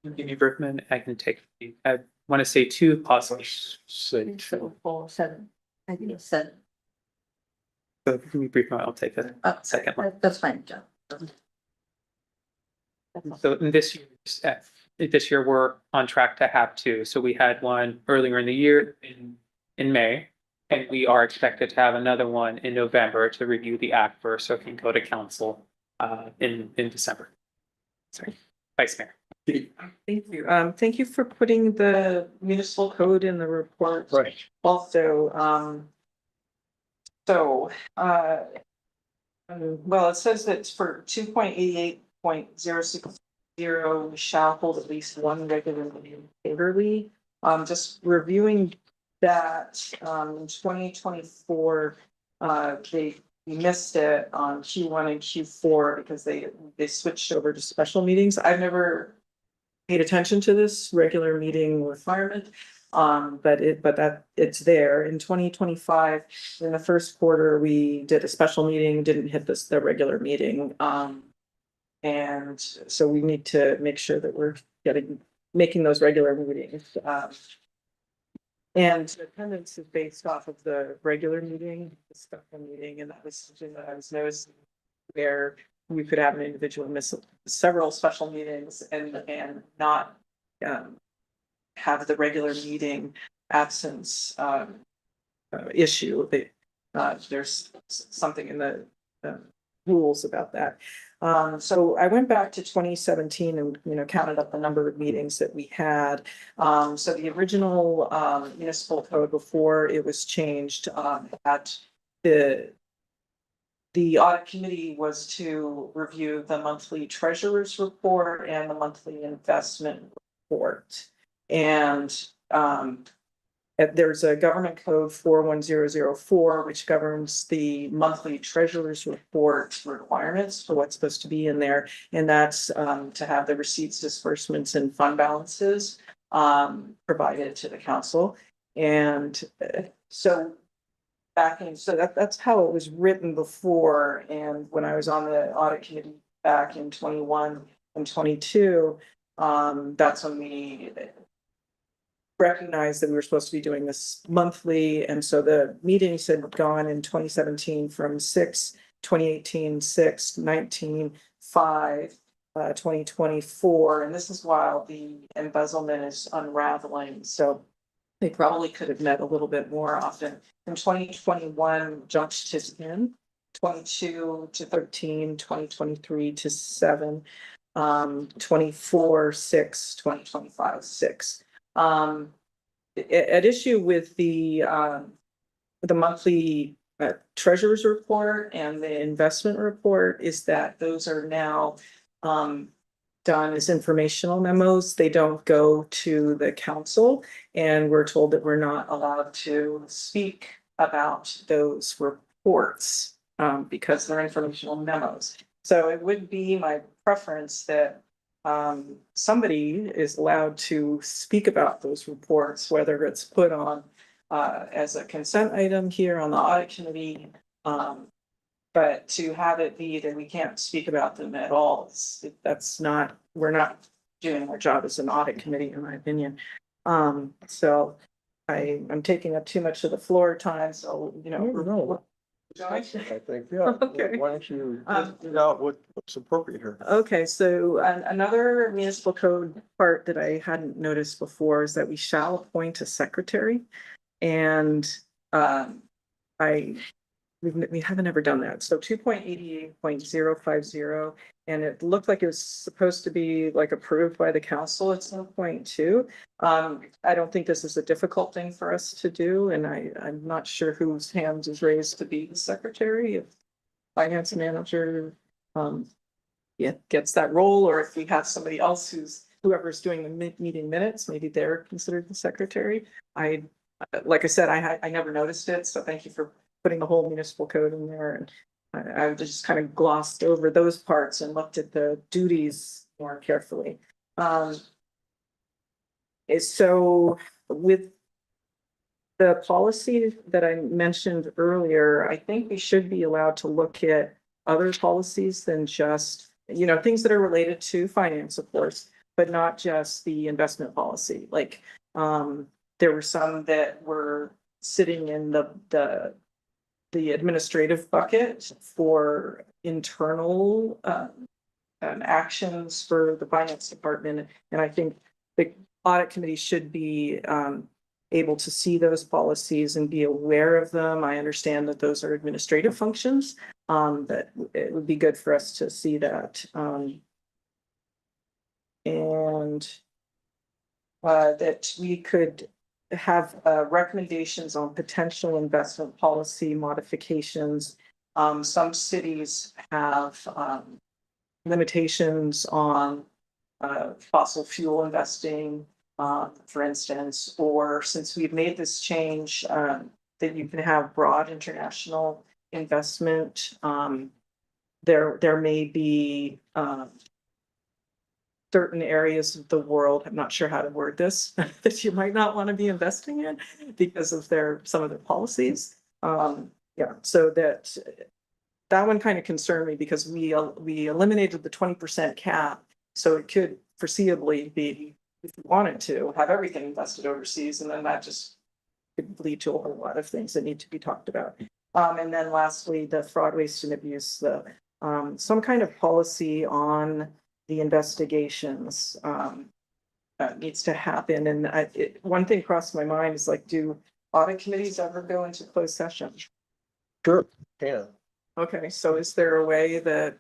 me Berkman, I can take, I want to say 2, possibly. Say So 4, 7. I think it's 7. So give me brief, I'll take a second one. That's fine, John. So in this year, we're on track to have 2. So we had one earlier in the year in May, and we are expected to have another one in November to review the act first, so it can go to council in December. Sorry, Vice Mayor. Thank you. Thank you for putting the municipal code in the report. Right. Also, well, it says that for 2.88.060, we shall hold at least one regular meeting quarterly. Just reviewing that, in 2024, we missed it on Q1 and Q4 because they switched over to special meetings. I've never paid attention to this regular meeting requirement. But it's there. In 2025, in the first quarter, we did a special meeting, didn't hit the regular meeting. And so we need to make sure that we're making those regular meetings. And attendance is based off of the regular meeting, the special meeting, and that was something that I was noticing where we could have an individual miss several special meetings and not have the regular meeting absence issue. There's something in the rules about that. So I went back to 2017 and, counted up the number of meetings that we had. So the original municipal code before it was changed, at the audit committee was to review the monthly treasurer's report and the monthly investment report. And there's a government code 41004, which governs the monthly treasurer's report requirements for what's supposed to be in there. And that's to have the receipts, disbursements, and fund balances provided to the council. And so that's how it was written before. And when I was on the audit committee back in 21 and 22, that's when we recognized that we were supposed to be doing this monthly. And so the meetings had gone in 2017 from 6, 2018, 6, 19, 5, 2024. And this is while the embezzlement is unraveling. So they probably could have met a little bit more often. In 2021 jumped to 10, 22 to 13, 2023 to 7, 24, 6, 2025, 6. At issue with the monthly treasurer's report and the investment report is that those are now done as informational memos. They don't go to the council, and we're told that we're not allowed to speak about those reports because they're informational memos. So it would be my preference that somebody is allowed to speak about those reports, whether it's put on as a consent item here on the audit committee. But to have it be that we can't speak about them at all, we're not doing our job as an audit committee, in my opinion. So I'm taking up too much of the floor time, so, No. I think, yeah. Okay. Why don't you figure out what's appropriate here? Okay, so another municipal code part that I hadn't noticed before is that we shall appoint a secretary. And we haven't ever done that. So 2.88.050, and it looked like it was supposed to be like approved by the council at some point too. I don't think this is a difficult thing for us to do, and I'm not sure whose hand is raised to be the secretary, if finance manager gets that role, or if we have somebody else whoever's doing the meeting minutes, maybe they're considered the secretary. Like I said, I never noticed it, so thank you for putting the whole municipal code in there. And I just kind of glossed over those parts and looked at the duties more carefully. So with the policy that I mentioned earlier, I think we should be allowed to look at other policies than just, things that are related to finance, of course, but not just the investment policy. Like, there were some that were sitting in the administrative bucket for internal actions for the finance department. And I think the audit committee should be able to see those policies and be aware of them. I understand that those are administrative functions, but it would be good for us to see that. And that we could have recommendations on potential investment policy modifications. Some cities have limitations on fossil fuel investing, for instance, or since we've made this change, that you can have broad international investment. There may be certain areas of the world, I'm not sure how to word this, that you might not want to be investing in because of some of their policies. So that one kind of concerned me because we eliminated the 20% cap. So it could foreseeably be, if we wanted to, have everything invested overseas, and then that just could lead to a whole lot of things that need to be talked about. And then lastly, the fraud, waste, and abuse, some kind of policy on the investigations needs to happen. And one thing crossed my mind is like, do audit committees ever go into closed session? Sure, yeah. Okay, so is there a way that,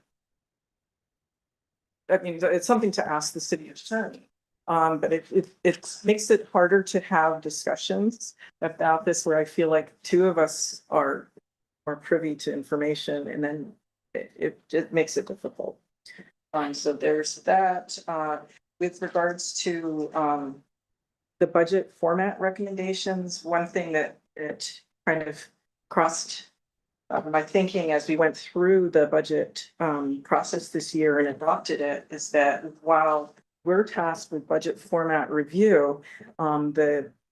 I mean, it's something to ask the city attorney. But it makes it harder to have discussions about this where I feel like two of us are privy to information, and then it makes it difficult. So there's that. With regards to the budget format recommendations, one thing that it kind of crossed my thinking as we went through the budget process this year and adopted it is that while we're tasked with budget format review,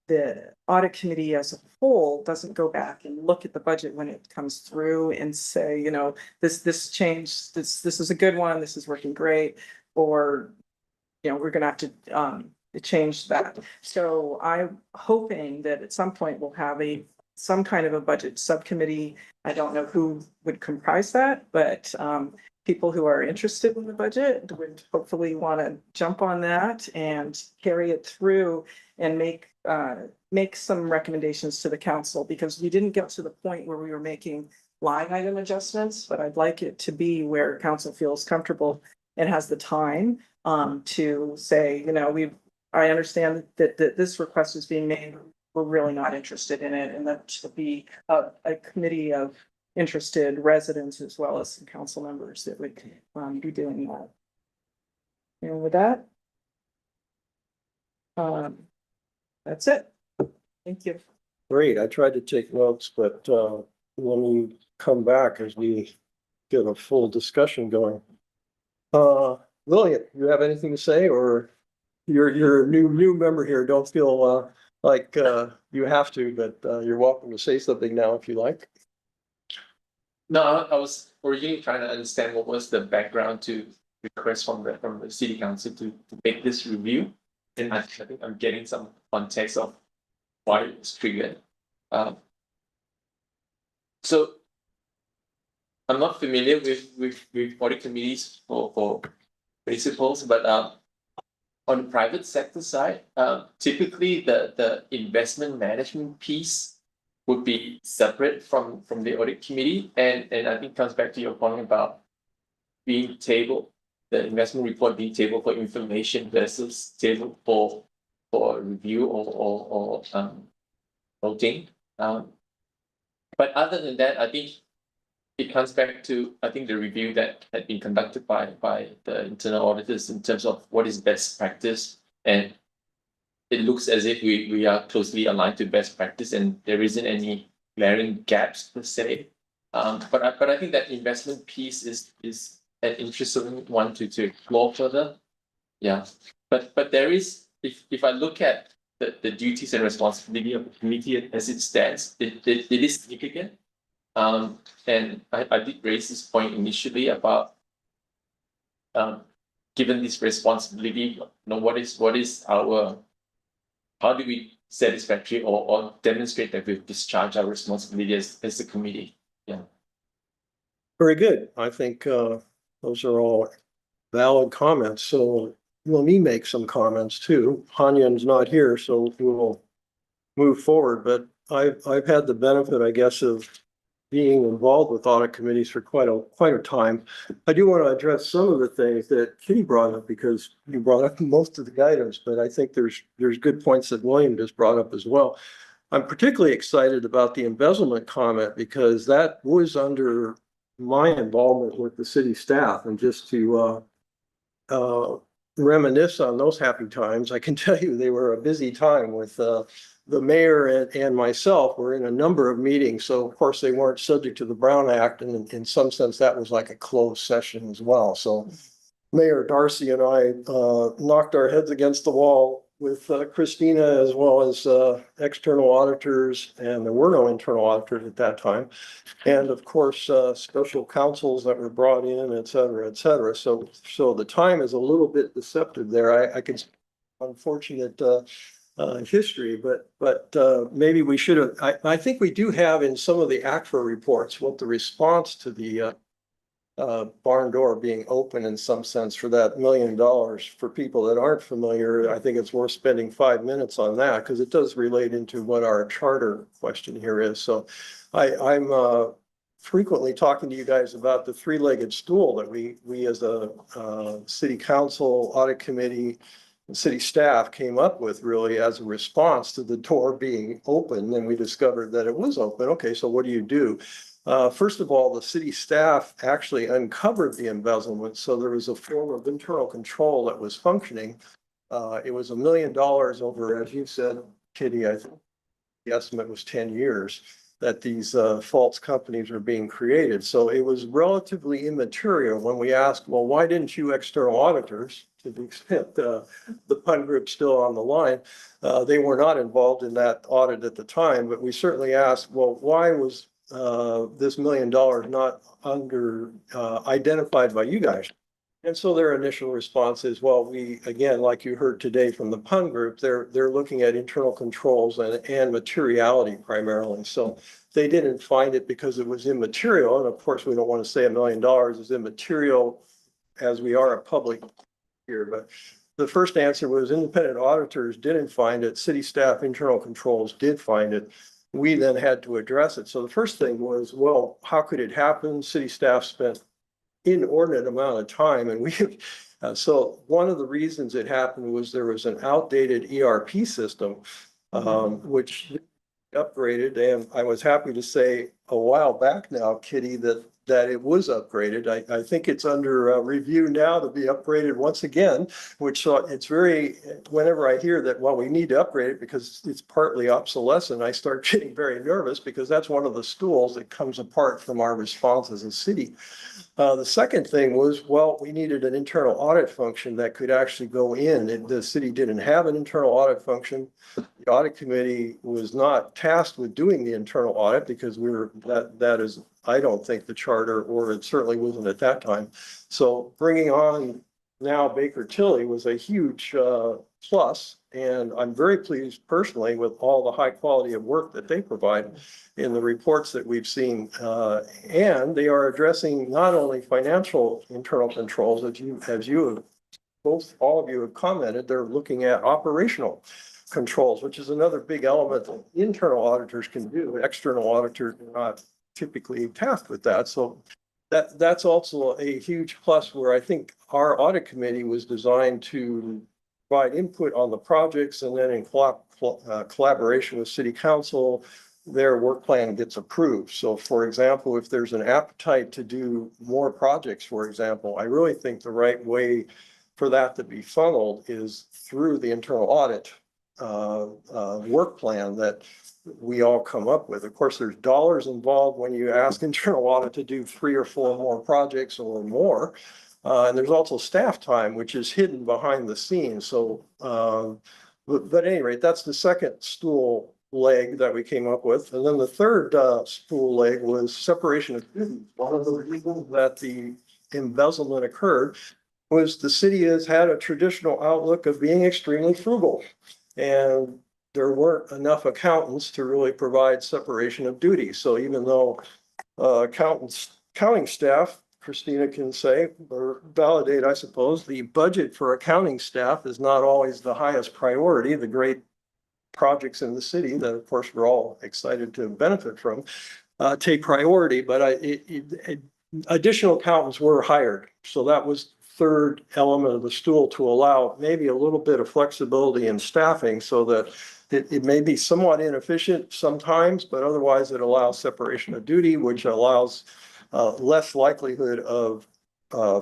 the audit committee as a whole doesn't go back and look at the budget when it comes through and say, this change, this is a good one, this is working great, or we're gonna have to change that. So I'm hoping that at some point we'll have some kind of a budget subcommittee. I don't know who would comprise that, but people who are interested in the budget would hopefully want to jump on that and carry it through and make some recommendations to the council, because we didn't get to the point where we were making line item adjustments, but I'd like it to be where council feels comfortable and has the time to say, I understand that this request is being made. We're really not interested in it, and that should be a committee of interested residents as well as some council members that would be doing that. And with that, that's it. Thank you. Great. I tried to take notes, but let me come back as we get a full discussion going. Lillian, you have anything to say, or you're a new member here? Don't feel like you have to, but you're welcome to say something now if you like. No, I was originally trying to understand what was the background to request from the city council to make this review. And I think I'm getting some context of why it's triggered. So I'm not familiar with audit committees for principals, but on the private sector side, typically the investment management piece would be separate from the audit committee, and I think comes back to your point about being tabled, the investment report being tabled for information versus tabled for review or voting. But other than that, I think it comes back to, I think, the review that had been conducted by the internal auditors in terms of what is best practice. And it looks as if we are closely aligned to best practice and there isn't any glaring gaps per se. But I think that investment piece is an interesting one to explore further. Yeah, but there is, if I look at the duties and responsibility of the committee as it stands, it is significant. And I did raise this point initially about given this responsibility, what is our, how do we satisfactory or demonstrate that we've discharged our responsibility as a committee? Yeah. Very good. I think those are all valid comments. So let me make some comments too. Hanyan's not here, so we'll move forward. But I've had the benefit, I guess, of being involved with audit committees for quite a time. I do want to address some of the things that Kitty brought up because you brought up most of the items, but I think there's good points that William just brought up as well. I'm particularly excited about the embezzlement comment because that was under my involvement with the city staff, and just to reminisce on those happy times, I can tell you they were a busy time with the mayor and myself were in a number of meetings. So of course they weren't subject to the Brown Act, and in some sense that was like a closed session as well. So Mayor Darcy and I knocked our heads against the wall with Christina, as well as external auditors, and there were no internal auditors at that time. And of course, special counsels that were brought in, et cetera, et cetera. So the time is a little bit deceptive there. I can, unfortunate history, but maybe we should have, I think we do have in some of the ACFA reports what the response to the barn door being open in some sense for that $1 million. For people that aren't familiar, I think it's worth spending 5 minutes on that because it does relate into what our charter question here is. So I'm frequently talking to you guys about the three-legged stool that we as a city council, audit committee, and city staff came up with really as a response to the door being open. And we discovered that it was open. Okay, so what do you do? First of all, the city staff actually uncovered the embezzlement. So there was a form of internal control that was functioning. It was $1 million over, as you said, Kitty, I think the estimate was 10 years that these false companies were being created. So it was relatively immaterial when we asked, well, why didn't you external auditors, to the extent the pun group's still on the line, they were not involved in that audit at the time, but we certainly asked, well, why was this $1 million not identified by you guys? And so their initial response is, well, we, again, like you heard today from the pun group, they're looking at internal controls and materiality primarily. So they didn't find it because it was immaterial. And of course, we don't want to say $1 million is immaterial as we are a public here, but the first answer was independent auditors didn't find it. City staff internal controls did find it. We then had to address it. So the first thing was, well, how could it happen? City staff spent inordinate amount of time, and we so one of the reasons it happened was there was an outdated ERP system which upgraded, and I was happy to say a while back now, Kitty, that it was upgraded. I think it's under review now to be upgraded once again, which it's very, whenever I hear that, well, we need to upgrade it because it's partly obsolescent, I start getting very nervous because that's one of the stools that comes apart from our response as a city. The second thing was, well, we needed an internal audit function that could actually go in. The city didn't have an internal audit function. The audit committee was not tasked with doing the internal audit because that is I don't think, the charter, or it certainly wasn't at that time. So bringing on now Baker Tilly was a huge plus, and I'm very pleased personally with all the high quality of work that they provide in the reports that we've seen. And they are addressing not only financial internal controls, as you have both, all of you have commented, they're looking at operational controls, which is another big element that internal auditors can do. External auditors are not typically tasked with that. So that's also a huge plus, where I think our audit committee was designed to provide input on the projects, and then in collaboration with city council, their work plan gets approved. So for example, if there's an appetite to do more projects, for example, I really think the right way for that to be funneled is through the internal audit work plan that we all come up with. Of course, there's dollars involved when you ask internal audit to do 3 or 4 more projects or more. And there's also staff time, which is hidden behind the scenes. So, but at any rate, that's the second stool leg that we came up with. And then the third stool leg was separation of duties. One of the reasons that the embezzlement occurred was the city has had a traditional outlook of being extremely frugal. And there weren't enough accountants to really provide separation of duties. So even though accounting staff, Christina can say, or validate, I suppose, the budget for accounting staff is not always the highest priority. The great projects in the city that, of course, we're all excited to benefit from, take priority, but additional accountants were hired. So that was third element of the stool, to allow maybe a little bit of flexibility in staffing, so that it may be somewhat inefficient sometimes, but otherwise it allows separation of duty, which allows less likelihood of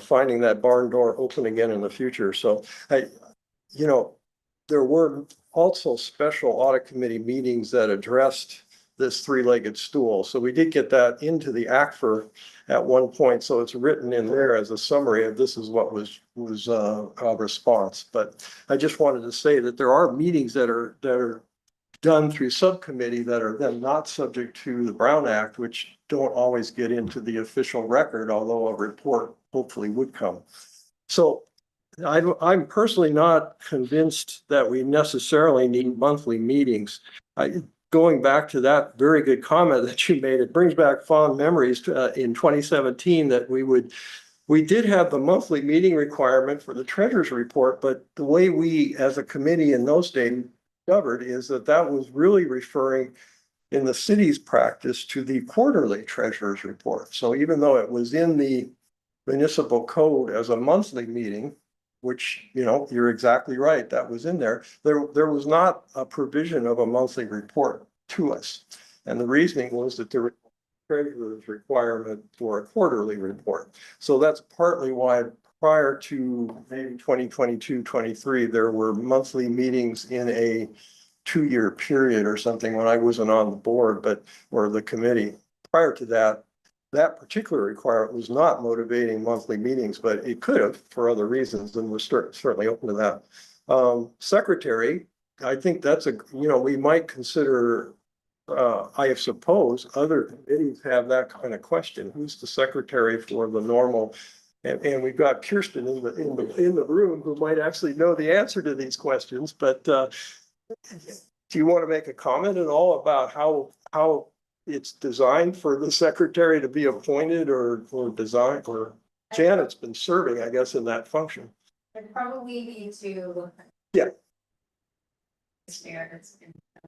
finding that barn door open again in the future. So there were also special audit committee meetings that addressed this 3-legged stool. So we did get that into the ACFR at one point. So it's written in there as a summary of this is what was a response. But I just wanted to say that there are meetings that are done through subcommittee that are then not subject to the Brown Act, which don't always get into the official record, although a report hopefully would come. So I'm personally not convinced that we necessarily need monthly meetings. Going back to that very good comment that you made, it brings back fond memories in 2017 that we did have the monthly meeting requirement for the treasurer's report, but the way we as a committee in those days discovered is that was really referring in the city's practice to the quarterly treasurer's report. So even though it was in the municipal code as a monthly meeting, which, you're exactly right, that was in there. There was not a provision of a monthly report to us. And the reasoning was that there was a treasurer's requirement for a quarterly report. So that's partly why prior to maybe 2022-23, there were monthly meetings in a 2-year period or something when I wasn't on the board, or the committee. Prior to that particular requirement was not motivating monthly meetings, but it could have for other reasons, and we're certainly open to that. Secretary, I think that's we might consider, I suppose other committees have that kind of question. Who's the secretary for the normal? And we've got Kirsten in the room who might actually know the answer to these questions, but do you want to make a comment at all about how it's designed for the secretary to be appointed or designed, or Janet's been serving, I guess, in that function? It'd probably be to. Yeah.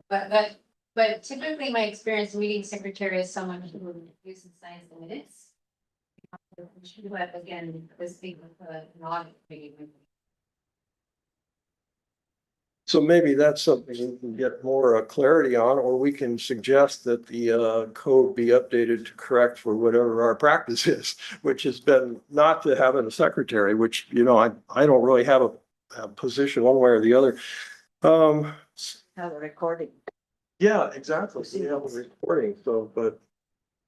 But typically my experience meeting secretary is someone who reviews and signs the minutes. Who have again, this big with an audit committee. So maybe that's something we can get more clarity on, or we can suggest that the code be updated to correct for whatever our practice is, which has been not to have a secretary, which, I don't really have a position one way or the other. Have a recording. Yeah, exactly. We have a recording,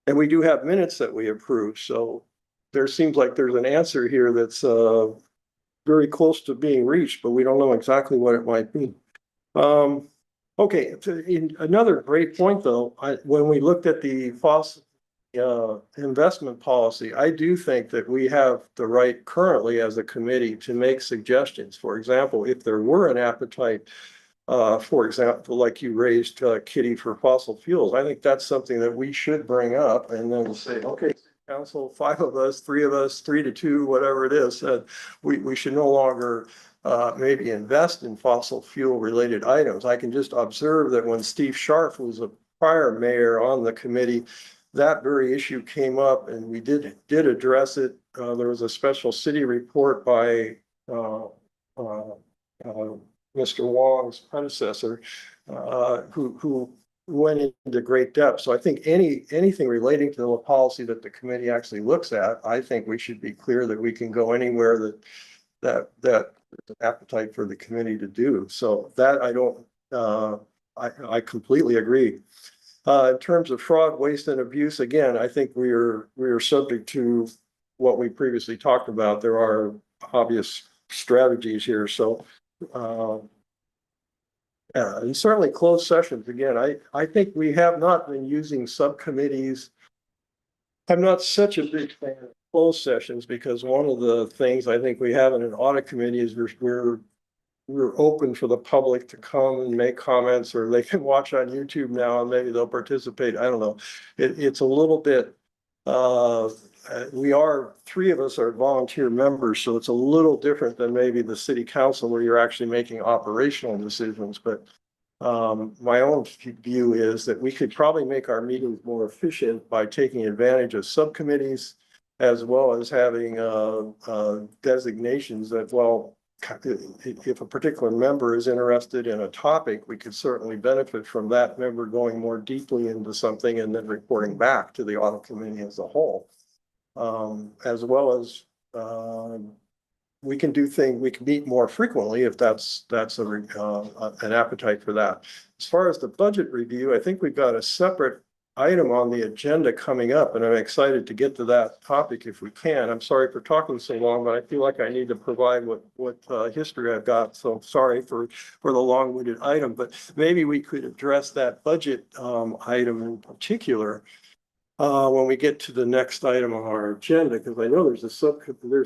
and we do have minutes that we approve. So there seems like there's an answer here that's very close to being reached, but we don't know exactly what it might be. Okay, another great point though, when we looked at the investment policy, I do think that we have the right currently as a committee to make suggestions. For example, if there were an appetite, for example, like you raised, Kitty, for fossil fuels, I think that's something that we should bring up and then say, okay, council, 5 of us, 3 of us, 3-2, whatever it is, we should no longer maybe invest in fossil fuel related items. I can just observe that when Steve Scharf was a prior mayor on the committee, that very issue came up and we did address it. There was a special city report by Mr. Wong's predecessor, who went into great depth. So I think anything relating to the policy that the committee actually looks at, I think we should be clear that we can go anywhere that there's an appetite for the committee to do. So that I completely agree. In terms of fraud, waste, and abuse, again, I think we are subject to what we previously talked about. There are obvious strategies here. So and certainly closed sessions. Again, I think we have not been using subcommittees. I'm not such a big fan of closed sessions because one of the things I think we have in an audit committee is we're open for the public to come and make comments, or they can watch on YouTube now and maybe they'll participate. I don't know. It's a little bit, we are, 3 of us are volunteer members, so it's a little different than maybe the city council where you're actually making operational decisions. But my own view is that we could probably make our meetings more efficient by taking advantage of subcommittees, as well as having designations that, well, if a particular member is interested in a topic, we could certainly benefit from that member going more deeply into something and then reporting back to the audit committee as a whole. As well as we can meet more frequently if that's an appetite for that. As far as the budget review, I think we've got a separate item on the agenda coming up, and I'm excited to get to that topic if we can. I'm sorry for talking so long, but I feel like I need to provide what history I've got. So sorry for the long-winded item, but maybe we could address that budget item in particular when we get to the next item on our agenda, because I know there's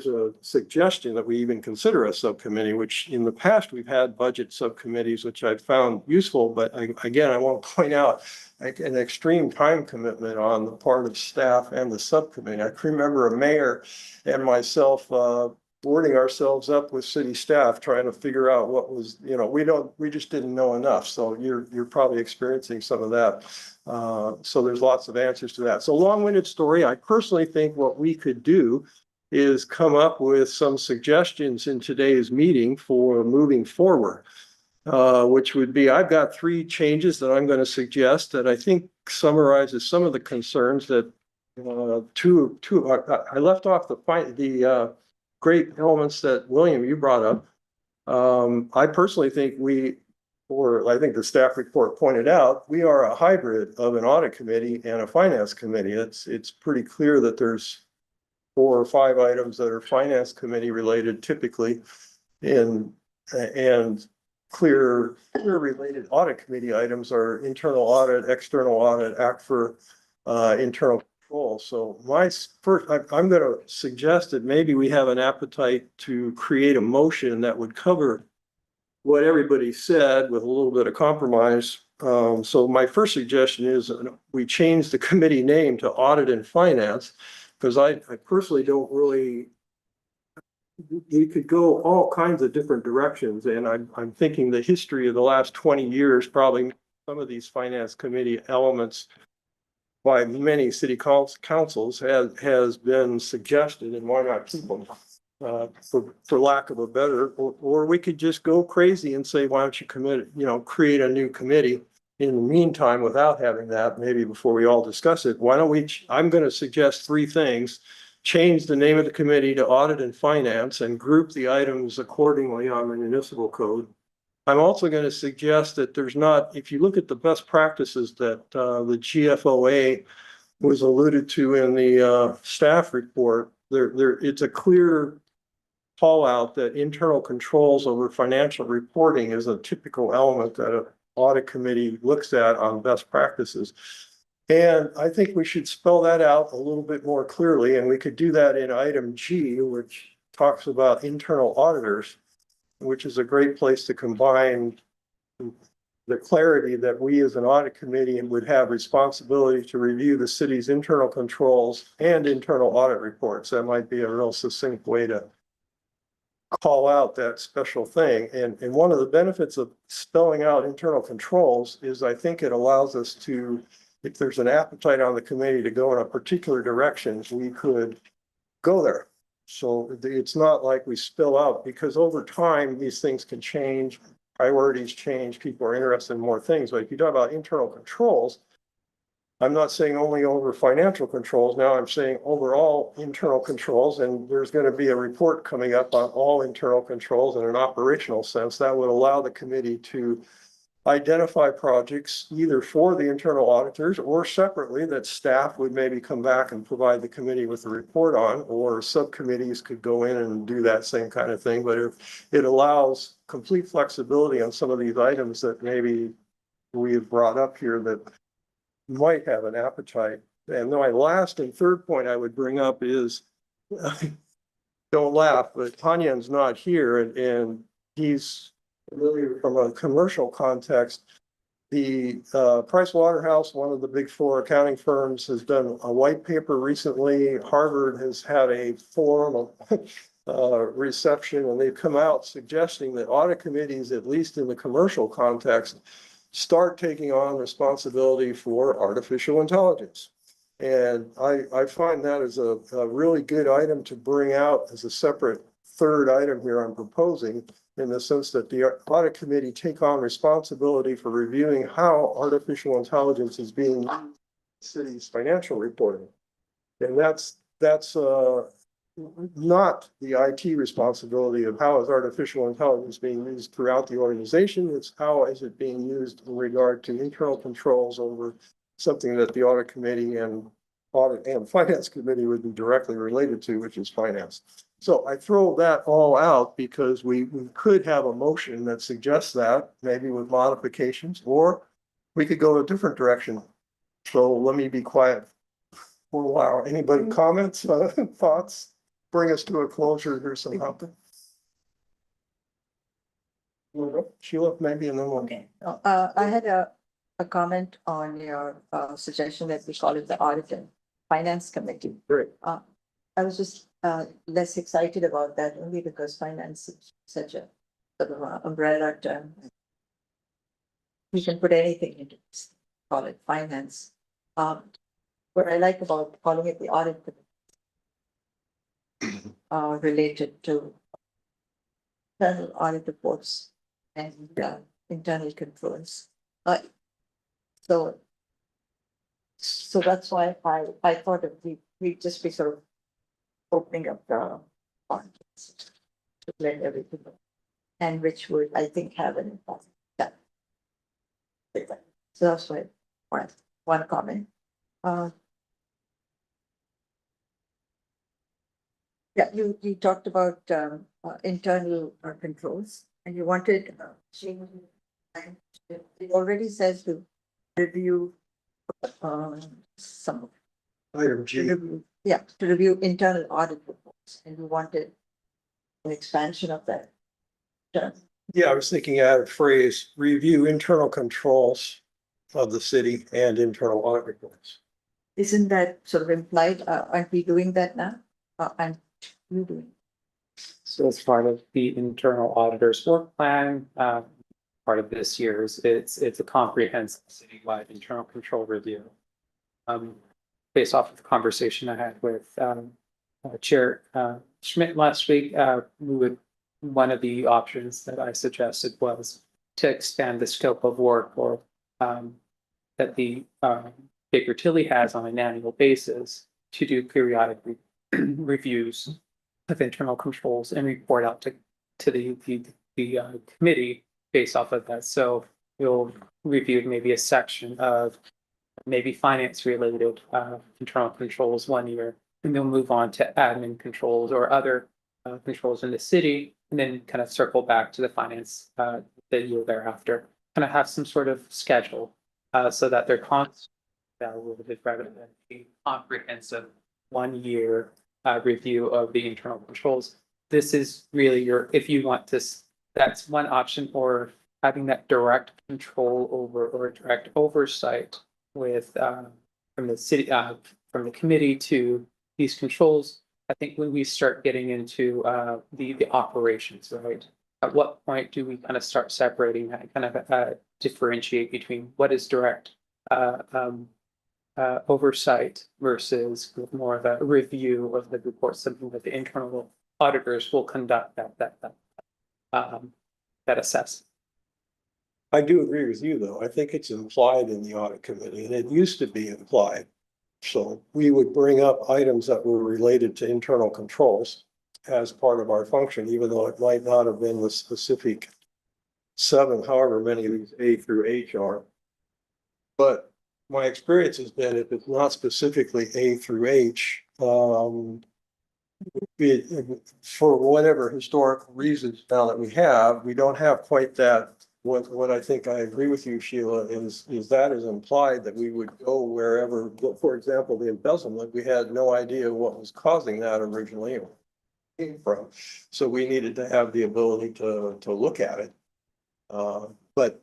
a suggestion that we even consider a subcommittee, which in the past we've had budget subcommittees, which I've found useful. But again, I want to point out an extreme time commitment on the part of staff and the subcommittee. I can remember a mayor and myself boarding ourselves up with city staff trying to figure out what was, we just didn't know enough. So you're probably experiencing some of that. So there's lots of answers to that. So long-winded story. I personally think what we could do is come up with some suggestions in today's meeting for moving forward, which would be, I've got 3 changes that I'm going to suggest that I think summarizes some of the concerns that I left off the great elements that William, you brought up. I personally think I think the staff report pointed out, we are a hybrid of an audit committee and a finance committee. It's pretty clear that there's 4 or 5 items that are finance committee related typically, and clear related audit committee items are internal audit, external audit, act for internal control. So I'm going to suggest that maybe we have an appetite to create a motion that would cover what everybody said with a little bit of compromise. So my first suggestion is we change the committee name to Audit and Finance, because I personally don't really, you could go all kinds of different directions. And I'm thinking the history of the last 20 years, probably some of these finance committee elements by many city councils has been suggested, and why not keep them? For lack of a better, or we could just go crazy and say, why don't you create a new committee in the meantime without having that, maybe before we all discuss it. Why don't we, I'm going to suggest 3 things. Change the name of the committee to Audit and Finance and group the items accordingly on the municipal code. I'm also going to suggest that if you look at the best practices that the GFOA was alluded to in the staff report, it's a clear call out that internal controls over financial reporting is a typical element that an audit committee looks at on best practices. And I think we should spell that out a little bit more clearly, and we could do that in item G, which talks about internal auditors, which is a great place to combine the clarity that we as an audit committee would have responsibility to review the city's internal controls and internal audit reports. That might be a real succinct way to call out that special thing. And one of the benefits of spelling out internal controls is I think it allows us to, if there's an appetite on the committee to go in a particular direction, we could go there. So it's not like we spill out, because over time, these things can change, priorities change, people are interested in more things. But if you talk about internal controls, I'm not saying only over financial controls. Now I'm saying overall internal controls, and there's going to be a report coming up on all internal controls in an operational sense that would allow the committee to identify projects either for the internal auditors or separately that staff would maybe come back and provide the committee with a report on, or subcommittees could go in and do that same kind of thing. But if it allows complete flexibility on some of these items that maybe we have brought up here that might have an appetite. And my last and third point I would bring up is, don't laugh, but Tanyan's not here, and he's familiar from a commercial context. The Price Waterhouse, one of the big four accounting firms, has done a white paper recently. Harvard has had a forum reception, and they've come out suggesting that audit committees, at least in the commercial context, start taking on responsibility for artificial intelligence. And I find that as a really good item to bring out as a separate third item here I'm proposing, in the sense that the audit committee take on responsibility for reviewing how artificial intelligence is being used in the city's financial reporting. And that's not the IT responsibility of how is artificial intelligence being used throughout the organization. It's how is it being used in regard to internal controls over something that the audit committee and audit and finance committee would be directly related to, which is finance. So I throw that all out because we could have a motion that suggests that, maybe with modifications, or we could go a different direction. So let me be quiet for a while. Anybody comments, thoughts? Bring us to a closure here somehow. Sheila, maybe, and then we'll. Okay, I had a comment on your suggestion that we call it the Audit and Finance Committee. Great. I was just less excited about that only because finance is such a sort of umbrella term. We can put anything into this, call it finance. What I like about calling it the audit related to internal audit reports and internal controls. So that's why I thought that we just be sort of opening up the markets to let everything go, and which would, I think, have an impact. Yeah. So that's why one comment. Yeah, you talked about internal controls, and you wanted it already says to review some Item G. to review internal audit reports, and you wanted an expansion of that term. Yeah, I was thinking add a phrase, review internal controls of the city and internal audit reports. Isn't that sort of implied? Aren't we doing that now? Aren't you doing? So as part of the internal auditor's work plan, part of this year's, it's a comprehensive citywide internal control review. Based off of the conversation I had with Chair Schmidt last week, one of the options that I suggested was to expand the scope of work or that the Baker Tilly has on an annual basis to do periodic reviews of internal controls and report out to the committee based off of that. So we'll review maybe a section of maybe finance related internal controls one year, and then move on to admin controls or other controls in the city, and then kind of circle back to the finance the year thereafter. Kind of have some sort of schedule so that they're constant, evaluative rather than a comprehensive 1 year review of the internal controls. This is really your, if you want to, that's one option, or having that direct control over or direct oversight with from the city, from the committee to these controls. I think when we start getting into the operations, right? At what point do we kind of start separating that, kind of differentiate between what is direct oversight versus more of a review of the report, something that the internal auditors will conduct that assess. I do agree with you, though. I think it's implied in the audit committee, and it used to be implied. So we would bring up items that were related to internal controls as part of our function, even though it might not have been the specific 7, however many of these A through H are. But my experience has been if it's not specifically A through H, for whatever historical reasons now that we don't have quite that. What I think I agree with you, Sheila, is that is implied that we would go wherever, for example, the embezzlement, we had no idea what was causing that originally came from. So we needed to have the ability to look at it. But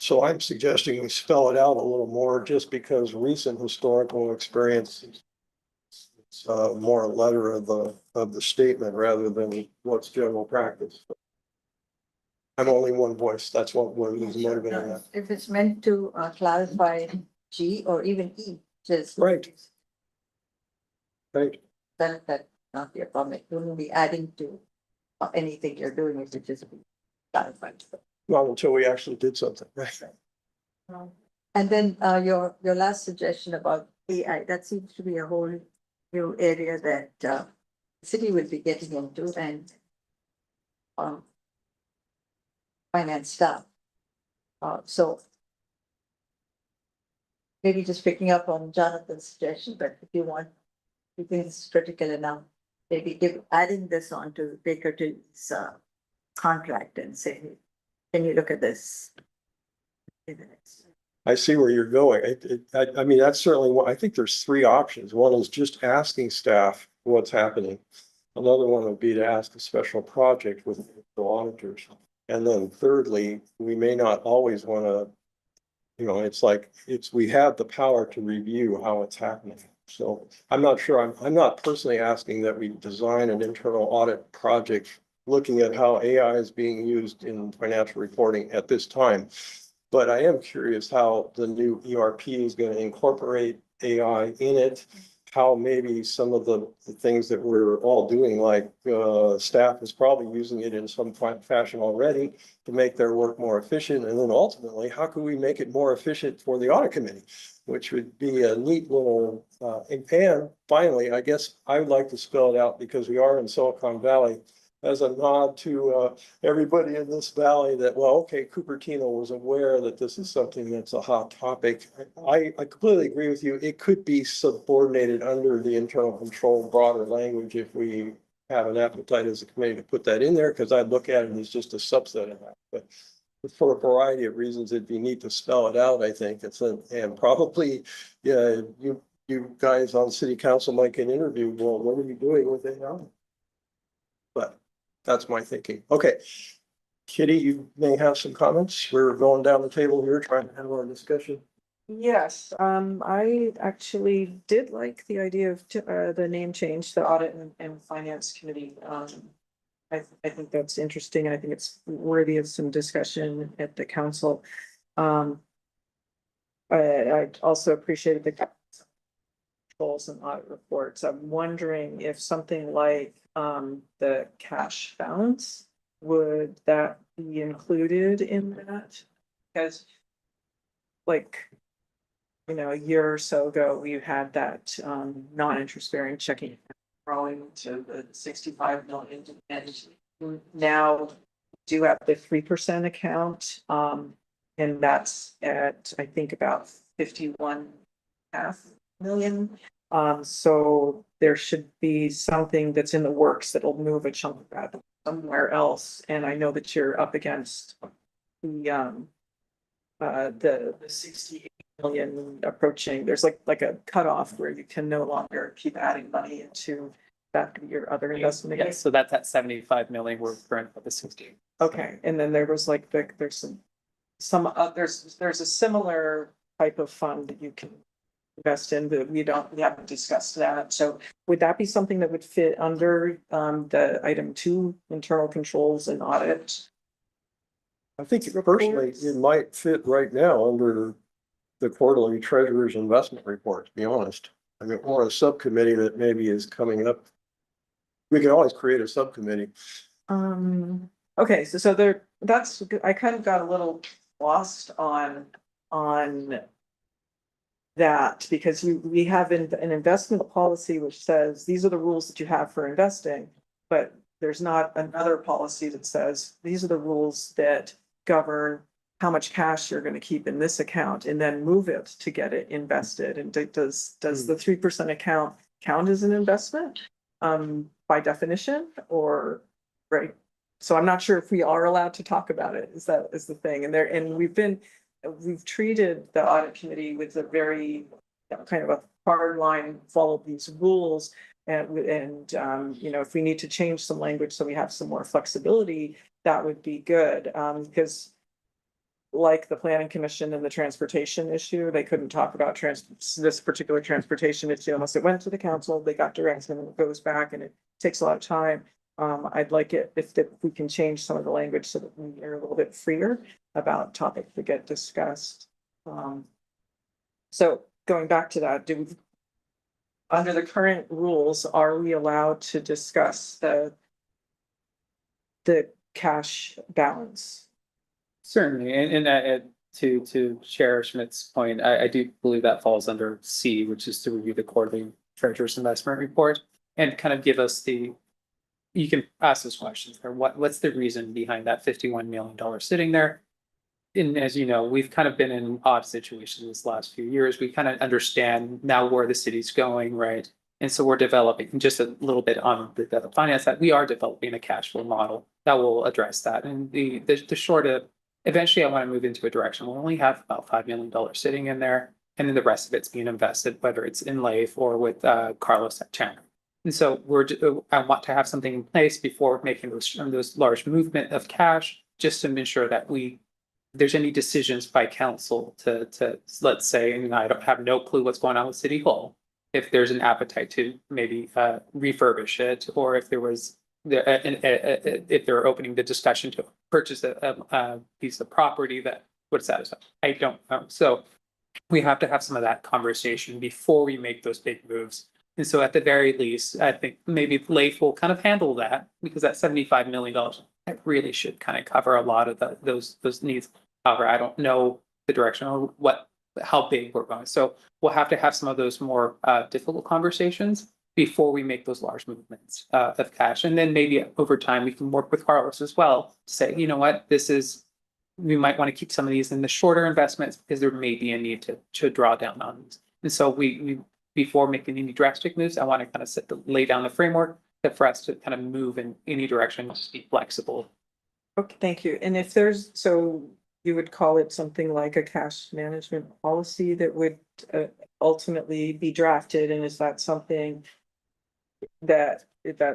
so I'm suggesting we spell it out a little more just because recent historical experience it's more a letter of the statement rather than what's general practice. I'm only one voice. That's what was motivating that. If it's meant to clarify G or even E, just. Right. Right. Then that not be a problem. It wouldn't be adding to anything you're doing. It would just be clarified. Not until we actually did something. Right. And then your last suggestion about AI, that seems to be a whole new area that the city will be getting into, and finance staff. So maybe just picking up on Jonathan's suggestion, but if you want, you think it's critical enough, maybe adding this onto Baker Tilly's contract and say, can you look at this? I see where you're going. I mean, that's certainly one. I think there's 3 options. One is just asking staff what's happening. Another one would be to ask a special project with the auditors. And then thirdly, we may not always want to, it's like, we have the power to review how it's happening. So I'm not sure, I'm not personally asking that we design an internal audit project looking at how AI is being used in financial reporting at this time. But I am curious how the new ERP is going to incorporate AI in it. How maybe some of the things that we're all doing, like staff is probably using it in some fashion already to make their work more efficient. And then ultimately, how can we make it more efficient for the audit committee, which would be a neat little, and finally, I guess I would like to spell it out because we are in Silicon Valley as a nod to everybody in this valley that, well, okay, Cupertino was aware that this is something that's a hot topic. I completely agree with you. It could be subordinated under the internal control broader language if we have an appetite as a committee to put that in there, because I'd look at it as just a subset of that. But for a variety of reasons, it'd be neat to spell it out, I think. And probably, yeah, you guys on city council might get interviewed. Well, what are you doing with AI? But that's my thinking. Okay. Kitty, you may have some comments. We're going down the table here trying to have our discussion. Yes, I actually did like the idea of the name change, the audit and finance committee. I think that's interesting. I think it's worthy of some discussion at the council. I also appreciated the controls and audit reports. I'm wondering if something like the cash balance, would that be included in that? Because like, a year or so ago, we had that non-interest bearing checking growing to the 65 million. And now do have the 3% account. And that's at, I think, about 51.5 million. So there should be something that's in the works that'll move a chunk of that somewhere else. And I know that you're up against the 68 million approaching, there's like a cutoff where you can no longer keep adding money into that, your other investment. Yes, so that's at 75 million, we're current at the 60. Okay, and then there was like, there's there's a similar type of fund that you can invest in, but we haven't discussed that. So would that be something that would fit under the item 2, internal controls and audit? I think personally, it might fit right now under the quarterly treasurer's investment report, to be honest. I mean, or a subcommittee that maybe is coming up. We can always create a subcommittee. Okay, so there, that's, I kind of got a little lost on that, because we have an investment policy which says these are the rules that you have for investing, but there's not another policy that says these are the rules that govern how much cash you're going to keep in this account and then move it to get it invested. And does the 3% account count as an investment by definition, or right? So I'm not sure if we are allowed to talk about it. Is the thing? And we've treated the audit committee with a very kind of a hard line, follow these rules. And you know, if we need to change some language so we have some more flexibility, that would be good. Because like the planning commission and the transportation issue, they couldn't talk about this particular transportation issue unless it went to the council, they got direction and it goes back, and it takes a lot of time. I'd like it if we can change some of the language so that we are a little bit freer about topics that get discussed. So going back to that, under the current rules, are we allowed to discuss the cash balance? Certainly, and to Chair Schmidt's point, I do believe that falls under C, which is to review the quarterly treasurer's investment report and kind of give us you can ask those questions there. What's the reason behind that $51 million sitting there? And as you know, we've kind of been in odd situations this last few years. We kind of understand now where the city's going, right? And so we're developing just a little bit on the finance that we are developing a cash flow model that will address that. And the short of eventually I want to move into a direction. We'll only have about $5 million sitting in there, and then the rest of it's being invested, whether it's in Leif or with Carlos at Chandler. And so I want to have something in place before making those large movement of cash, just to ensure that there's any decisions by council to let's say, and I don't have no clue what's going on with City Hall, if there's an appetite to maybe refurbish it, or if there was if they're opening the discussion to purchase a piece of property that would satisfy. I don't know. So we have to have some of that conversation before we make those big moves. And so at the very least, I think maybe Leif will kind of handle that, because that $75 million, that really should kind of cover a lot of those needs. However, I don't know the direction or how big we're going. So we'll have to have some of those more difficult conversations before we make those large movements of cash. And then maybe over time, we can work with Carlos as well to say, you know what, we might want to keep some of these in the shorter investments because there may be a need to draw down on these. And so we before making any drastic moves, I want to kind of lay down the framework for us to kind of move in any direction, just be flexible. Okay, thank you. And so you would call it something like a cash management policy that would ultimately be drafted, and is that something that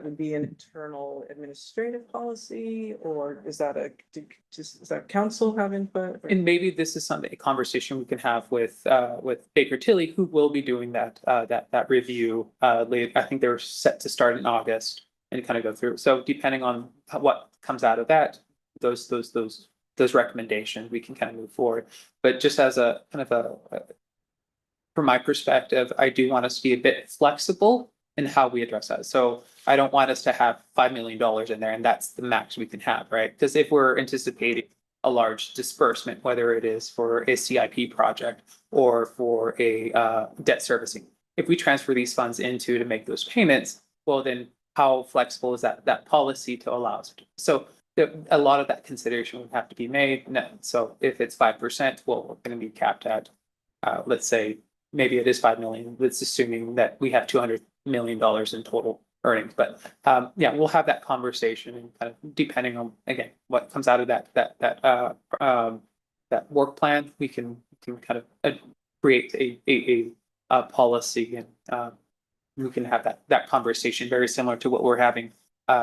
would be an internal administrative policy, or is that does that council have input? And maybe this is a conversation we can have with Baker Tilly, who will be doing that review later. I think they're set to start in August and kind of go through. So depending on what comes out of that, those recommendations, we can kind of move forward. But just as a kind of from my perspective, I do want us to be a bit flexible in how we address that. So I don't want us to have $5 million in there and that's the max we can have, right? Because if we're anticipating a large disbursement, whether it is for a CIP project or for a debt servicing, if we transfer these funds to make those payments, well, then how flexible is that policy to allow us to? So a lot of that consideration would have to be made. So if it's 5%, well, we're going to be capped at, let's say, maybe it is 5 million. It's assuming that we have $200 million in total earnings. But yeah, we'll have that conversation, and kind of depending on, again, what comes out of that work plan, we can kind of create a policy and we can have that conversation very similar to what we're having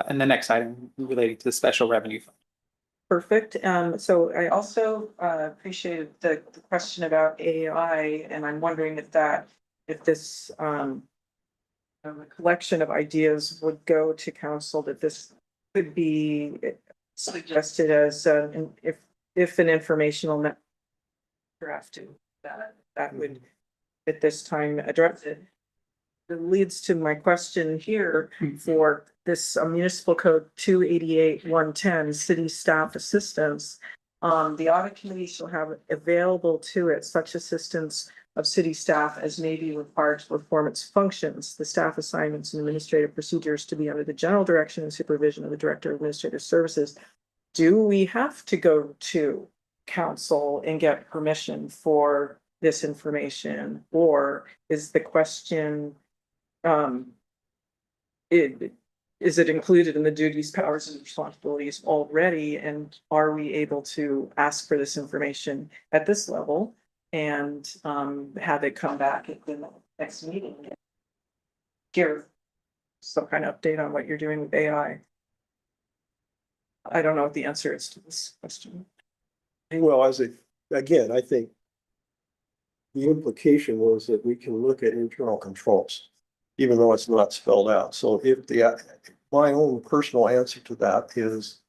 in the next item relating to the special revenue fund. Perfect. So I also appreciated the question about AI, and I'm wondering if this a collection of ideas would go to council, that this could be suggested as if an informational draft to that would at this time address it. It leads to my question here for this municipal code 288-110 city staff assistance. The audit committee shall have available to it such assistance of city staff as may be required to perform its functions, the staff assignments and administrative procedures to be under the general direction and supervision of the Director of Administrative Services. Do we have to go to council and get permission for this information, or is the question is it included in the duties, powers, and responsibilities already? And are we able to ask for this information at this level and have it come back at the next meeting? Give some kind of update on what you're doing with AI. I don't know what the answer is to this question. Well, again, I think the implication was that we can look at internal controls, even though it's not spelled out. So if my own personal answer to that is,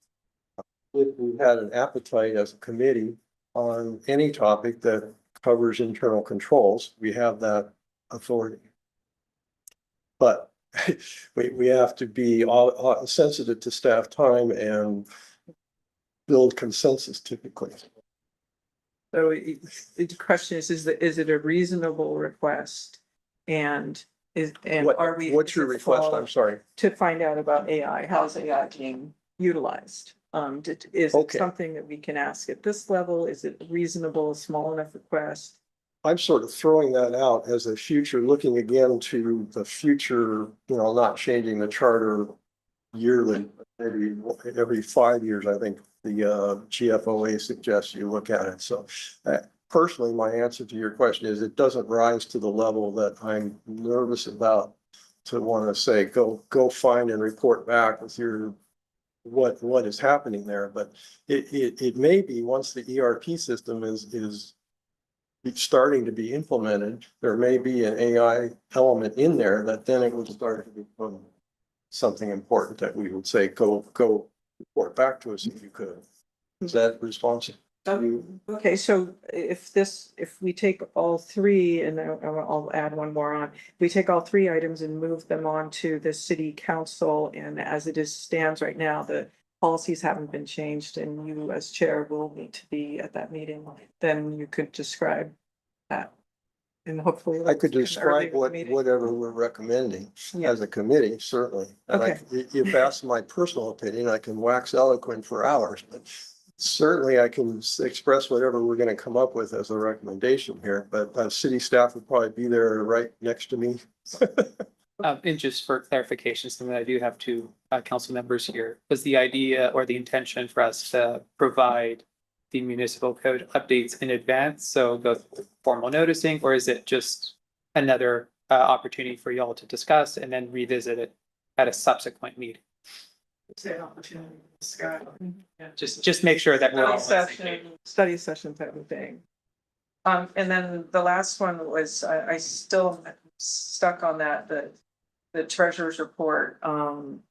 if we had an appetite as a committee on any topic that covers internal controls, we have that authority. But we have to be all sensitive to staff time and build consensus typically. So the question is it a reasonable request? And are we? What's your request? I'm sorry. To find out about AI, how's AI being utilized? Is it something that we can ask at this level? Is it reasonable, small enough request? I'm sort of throwing that out as a future, looking again to the future, not changing the charter yearly, maybe every 5 years, I think the GFOA suggests you look at it. So personally, my answer to your question is it doesn't rise to the level that I'm nervous about to want to say, go find and report back with your what is happening there. But it may be once the ERP system is starting to be implemented, there may be an AI element in there that then it would start to become something important that we would say, go report back to us if you could. Is that responsive? Okay, so if we take all three, and I'll add one more on, we take all three items and move them on to the city council, and as it stands right now, the policies haven't been changed, and you as chair will need to be at that meeting, then you could describe that. And hopefully I could describe whatever we're recommending as a committee, certainly. And if asked my personal opinion, I can wax eloquent for hours, but certainly I can express whatever we're going to come up with as a recommendation here. But city staff would probably be there right next to me. And just for clarification, something I do have two council members here, was the idea or the intention for us to provide the municipal code updates in advance, so go through formal noticing, or is it just another opportunity for y'all to discuss and then revisit it at a subsequent meeting? It's an opportunity to discuss. Just make sure that we're all study session type of thing. And then the last one was, I still stuck on that, the treasurer's report. And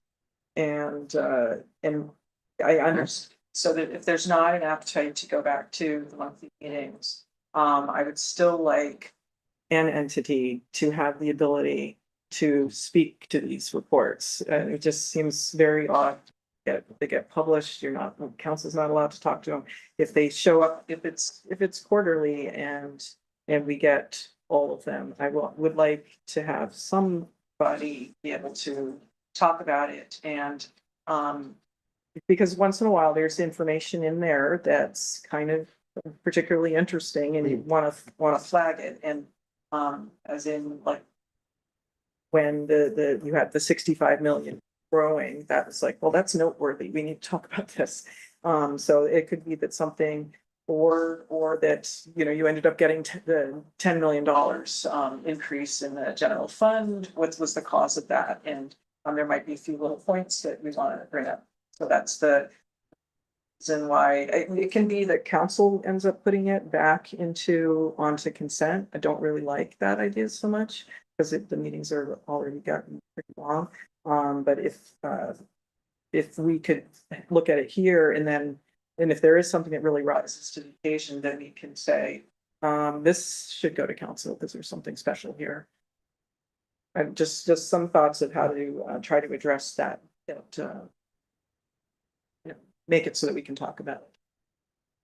I understand. So that if there's not an appetite to go back to the monthly meetings, I would still like an entity to have the ability to speak to these reports. It just seems very odd. They get published, council's not allowed to talk to them. If they show up, if it's quarterly and we get all of them, I would like to have somebody be able to talk about it. And because once in a while there's information in there that's kind of particularly interesting and you want to flag it. And as in, like, when you had the 65 million growing, that was like, well, that's noteworthy, we need to talk about this. So it could be that something or that, you know, you ended up getting the $10 million increase in the general fund. What was the cause of that? And there might be a few little points that we want to bring up. So that's the reason why it can be that council ends up putting it back onto consent. I don't really like that idea so much because the meetings are already gotten pretty long. But if we could look at it here and if there is something that really rises to the occasion, then we can say, this should go to council because there's something special here. And just some thoughts of how to try to address that, make it so that we can talk about it.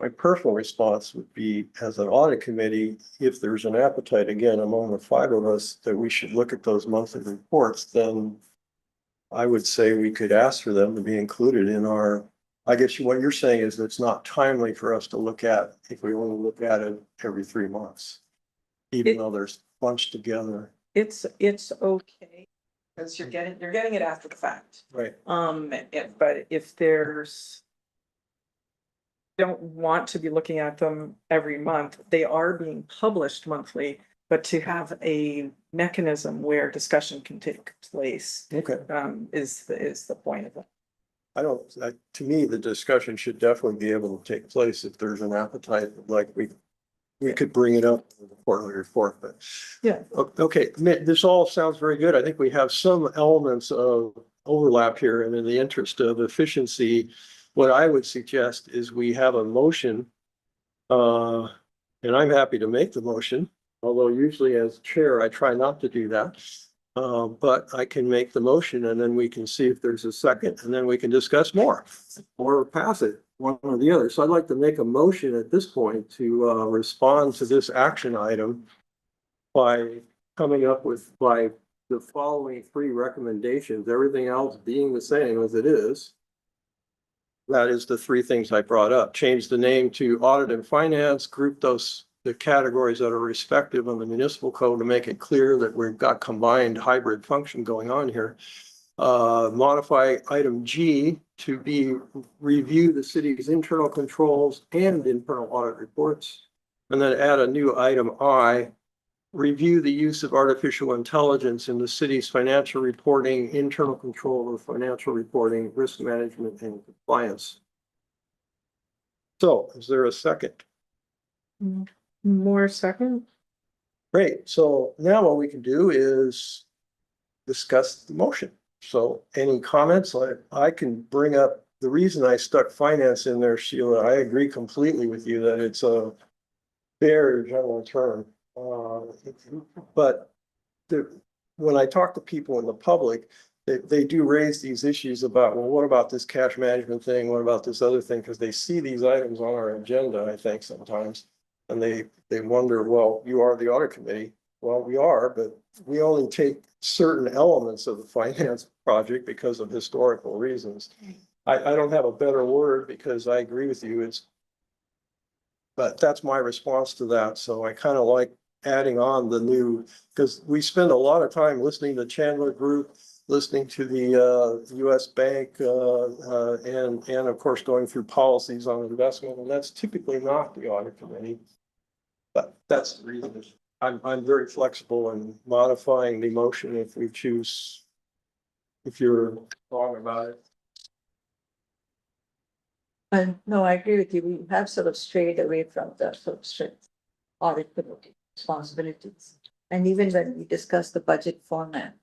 My personal response would be, as an audit committee, if there's an appetite, again, among the 5 of us, that we should look at those monthly reports, then I would say we could ask for them to be included in our, I guess what you're saying is it's not timely for us to look at if we only look at it every 3 months. Even though they're bunched together. It's okay, because you're getting it after the fact. Right. But if don't want to be looking at them every month, they are being published monthly, but to have a mechanism where discussion can take place. Okay. Is the point of it. To me, the discussion should definitely be able to take place if there's an appetite, like we could bring it up in the quarterly report, but. Yeah. Okay, this all sounds very good. I think we have some elements of overlap here, and in the interest of efficiency, what I would suggest is we have a motion. And I'm happy to make the motion, although usually as chair, I try not to do that. But I can make the motion and then we can see if there's a second and then we can discuss more or pass it, one or the other. So I'd like to make a motion at this point to respond to this action item by coming up with the following 3 recommendations, everything else being the same as it is. That is the 3 things I brought up. Change the name to audit and finance, group the categories that are respective on the municipal code to make it clear that we've got combined hybrid function going on here. Modify item G to be review the city's internal controls and internal audit reports. And then add a new item I, review the use of artificial intelligence in the city's financial reporting, internal control of financial reporting, risk management, and compliance. So is there a second? More second? Great. So now what we can do is discuss the motion. So any comments? I can bring up the reason I stuck finance in there, Sheila. I agree completely with you that it's a very general term. But when I talk to people in the public, they do raise these issues about, well, what about this cash management thing? What about this other thing? Because they see these items on our agenda, I think sometimes, and they wonder, well, you are the audit committee. Well, we are, but we only take certain elements of the finance project because of historical reasons. I don't have a better word because I agree with you. But that's my response to that. So I kind of like adding on the new, because we spend a lot of time listening to Chandler Group, listening to the US Bank, and of course going through policies on investment, and that's typically not the audit committee. But that's the reason. I'm very flexible in modifying the motion if we choose, if you're wrong about it. And no, I agree with you. We have sort of strayed away from the sort of strict audit committee responsibilities. And even when we discussed the budget format,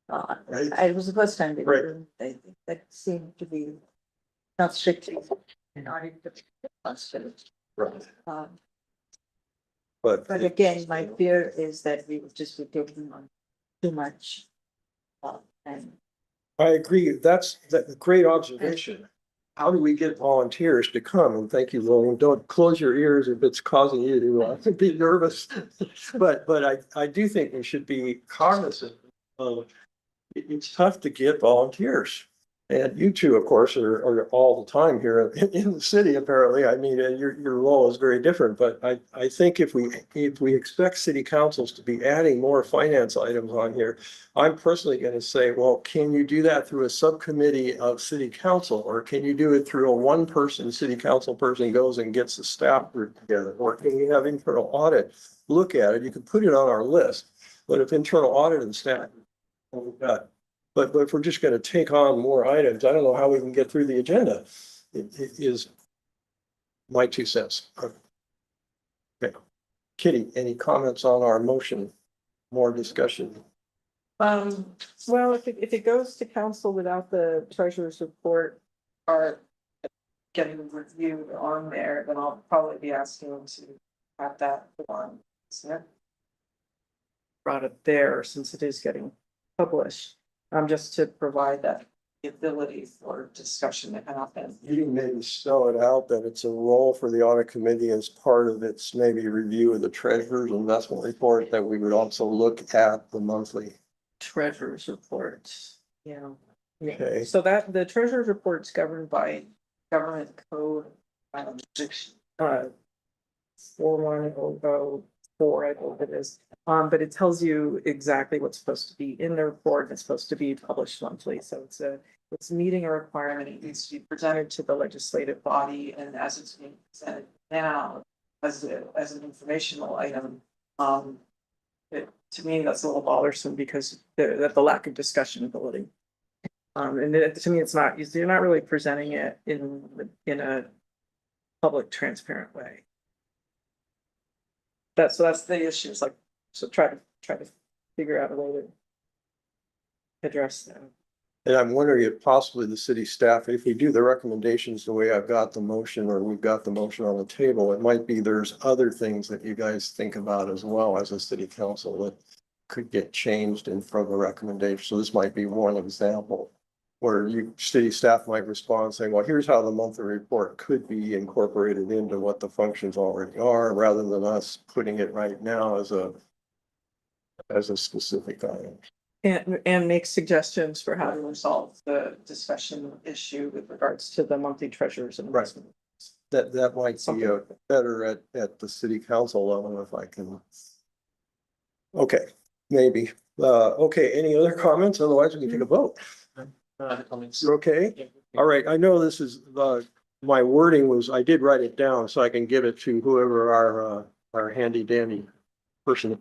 it was the first time we were doing, I think that seemed to be not strictly an audit responsibility. Right. But again, my fear is that we would just be taking on too much. And I agree. That's a great observation. How do we get volunteers to come? And thank you, Lillian. Don't close your ears if it's causing you to be nervous. But I do think we should be cognizant of it's tough to get volunteers. And you two, of course, are all the time here in the city, apparently. I mean, your role is very different, but I think if we expect city councils to be adding more finance items on here, I'm personally going to say, well, can you do that through a subcommittee of city council? Or can you do it through a one-person city council person goes and gets the staff group together? Or can you have internal audit look at it? You can put it on our list, but if internal audit and staff, we've got. But if we're just gonna take on more items, I don't know how we can get through the agenda. It is my 2 cents. Okay. Kitty, any comments on our motion? More discussion? Well, if it goes to council without the treasurer's report are getting reviewed on there, then I'll probably be asking to have that one. Brought it there since it is getting published, just to provide that the ability for discussion to happen. You can maybe spell it out that it's a role for the audit committee as part of its maybe review of the treasurer's investment report, that we would also look at the monthly. Treasurer's report, yeah. Okay. So that the treasurer's report's governed by government code. 41004, I believe it is. But it tells you exactly what's supposed to be in the report, and it's supposed to be published monthly, so it's meeting a requirement. It needs to be presented to the legislative body, and as it's being presented now as an informational item, to me, that's a little bothersome because the lack of discussion ability. And to me, you're not really presenting it in a public, transparent way. That's the issue. It's like, so try to figure out a way to address that. And I'm wondering if possibly the city staff, if we do the recommendations the way I've got the motion, or we've got the motion on the table, it might be there's other things that you guys think about as well as a city council that could get changed in from the recommendation. So this might be one example where city staff might respond saying, well, here's how the monthly report could be incorporated into what the functions already are, rather than us putting it right now as a specific item. And make suggestions for how to resolve the discussion issue with regards to the monthly treasurers and investment. That might be better at the city council level if I can. Okay, maybe. Okay, any other comments? Otherwise we can take a vote. You're okay? All right, I know this is my wording was, I did write it down so I can give it to whoever our handy dandy person.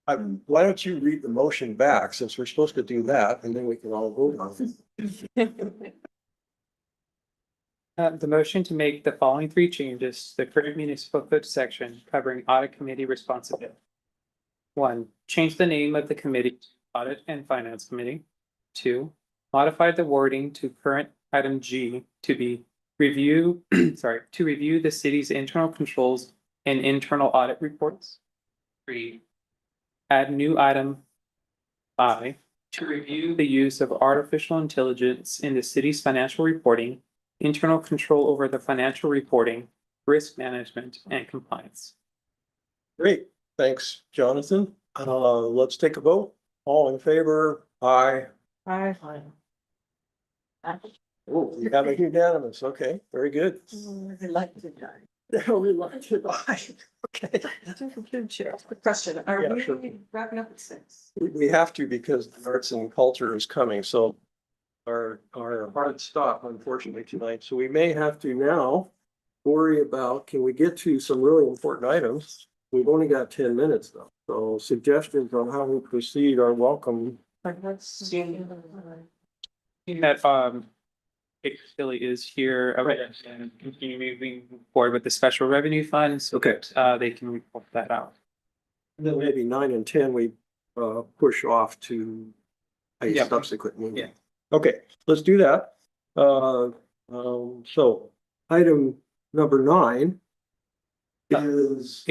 Why don't you read the motion back, since we're supposed to do that, and then we can all vote on it. The motion to make the following 3 changes to the current municipal code section covering audit committee responsibility. 1, change the name of the committee to Audit and Finance Committee. 2, modify the wording to current item G to be review the city's internal controls and internal audit reports. 3, add new item I to review the use of artificial intelligence in the city's financial reporting, internal control over the financial reporting, risk management, and compliance. Great, thanks, Jonathan. Let's take a vote. All in favor? Aye. Aye. Oh, you have a unanimous. Okay, very good. Reluctant. Reluctant aye. Okay. Quick question, are Yeah, we sure. wrapping up at 6? We have to, because the arts and culture is coming, so our hard stop unfortunately tonight, so we may have to now worry about, can we get to some really important items? We've only got 10 minutes though, so suggestions on how we proceed are welcome. Seeing that Billy is here and continue moving forward with the special revenue funds. Okay. They can report that out. And then maybe 9 and 10, we push off to a Yeah. subsequent meeting. Yeah. Okay, let's do that. So item number 9 is,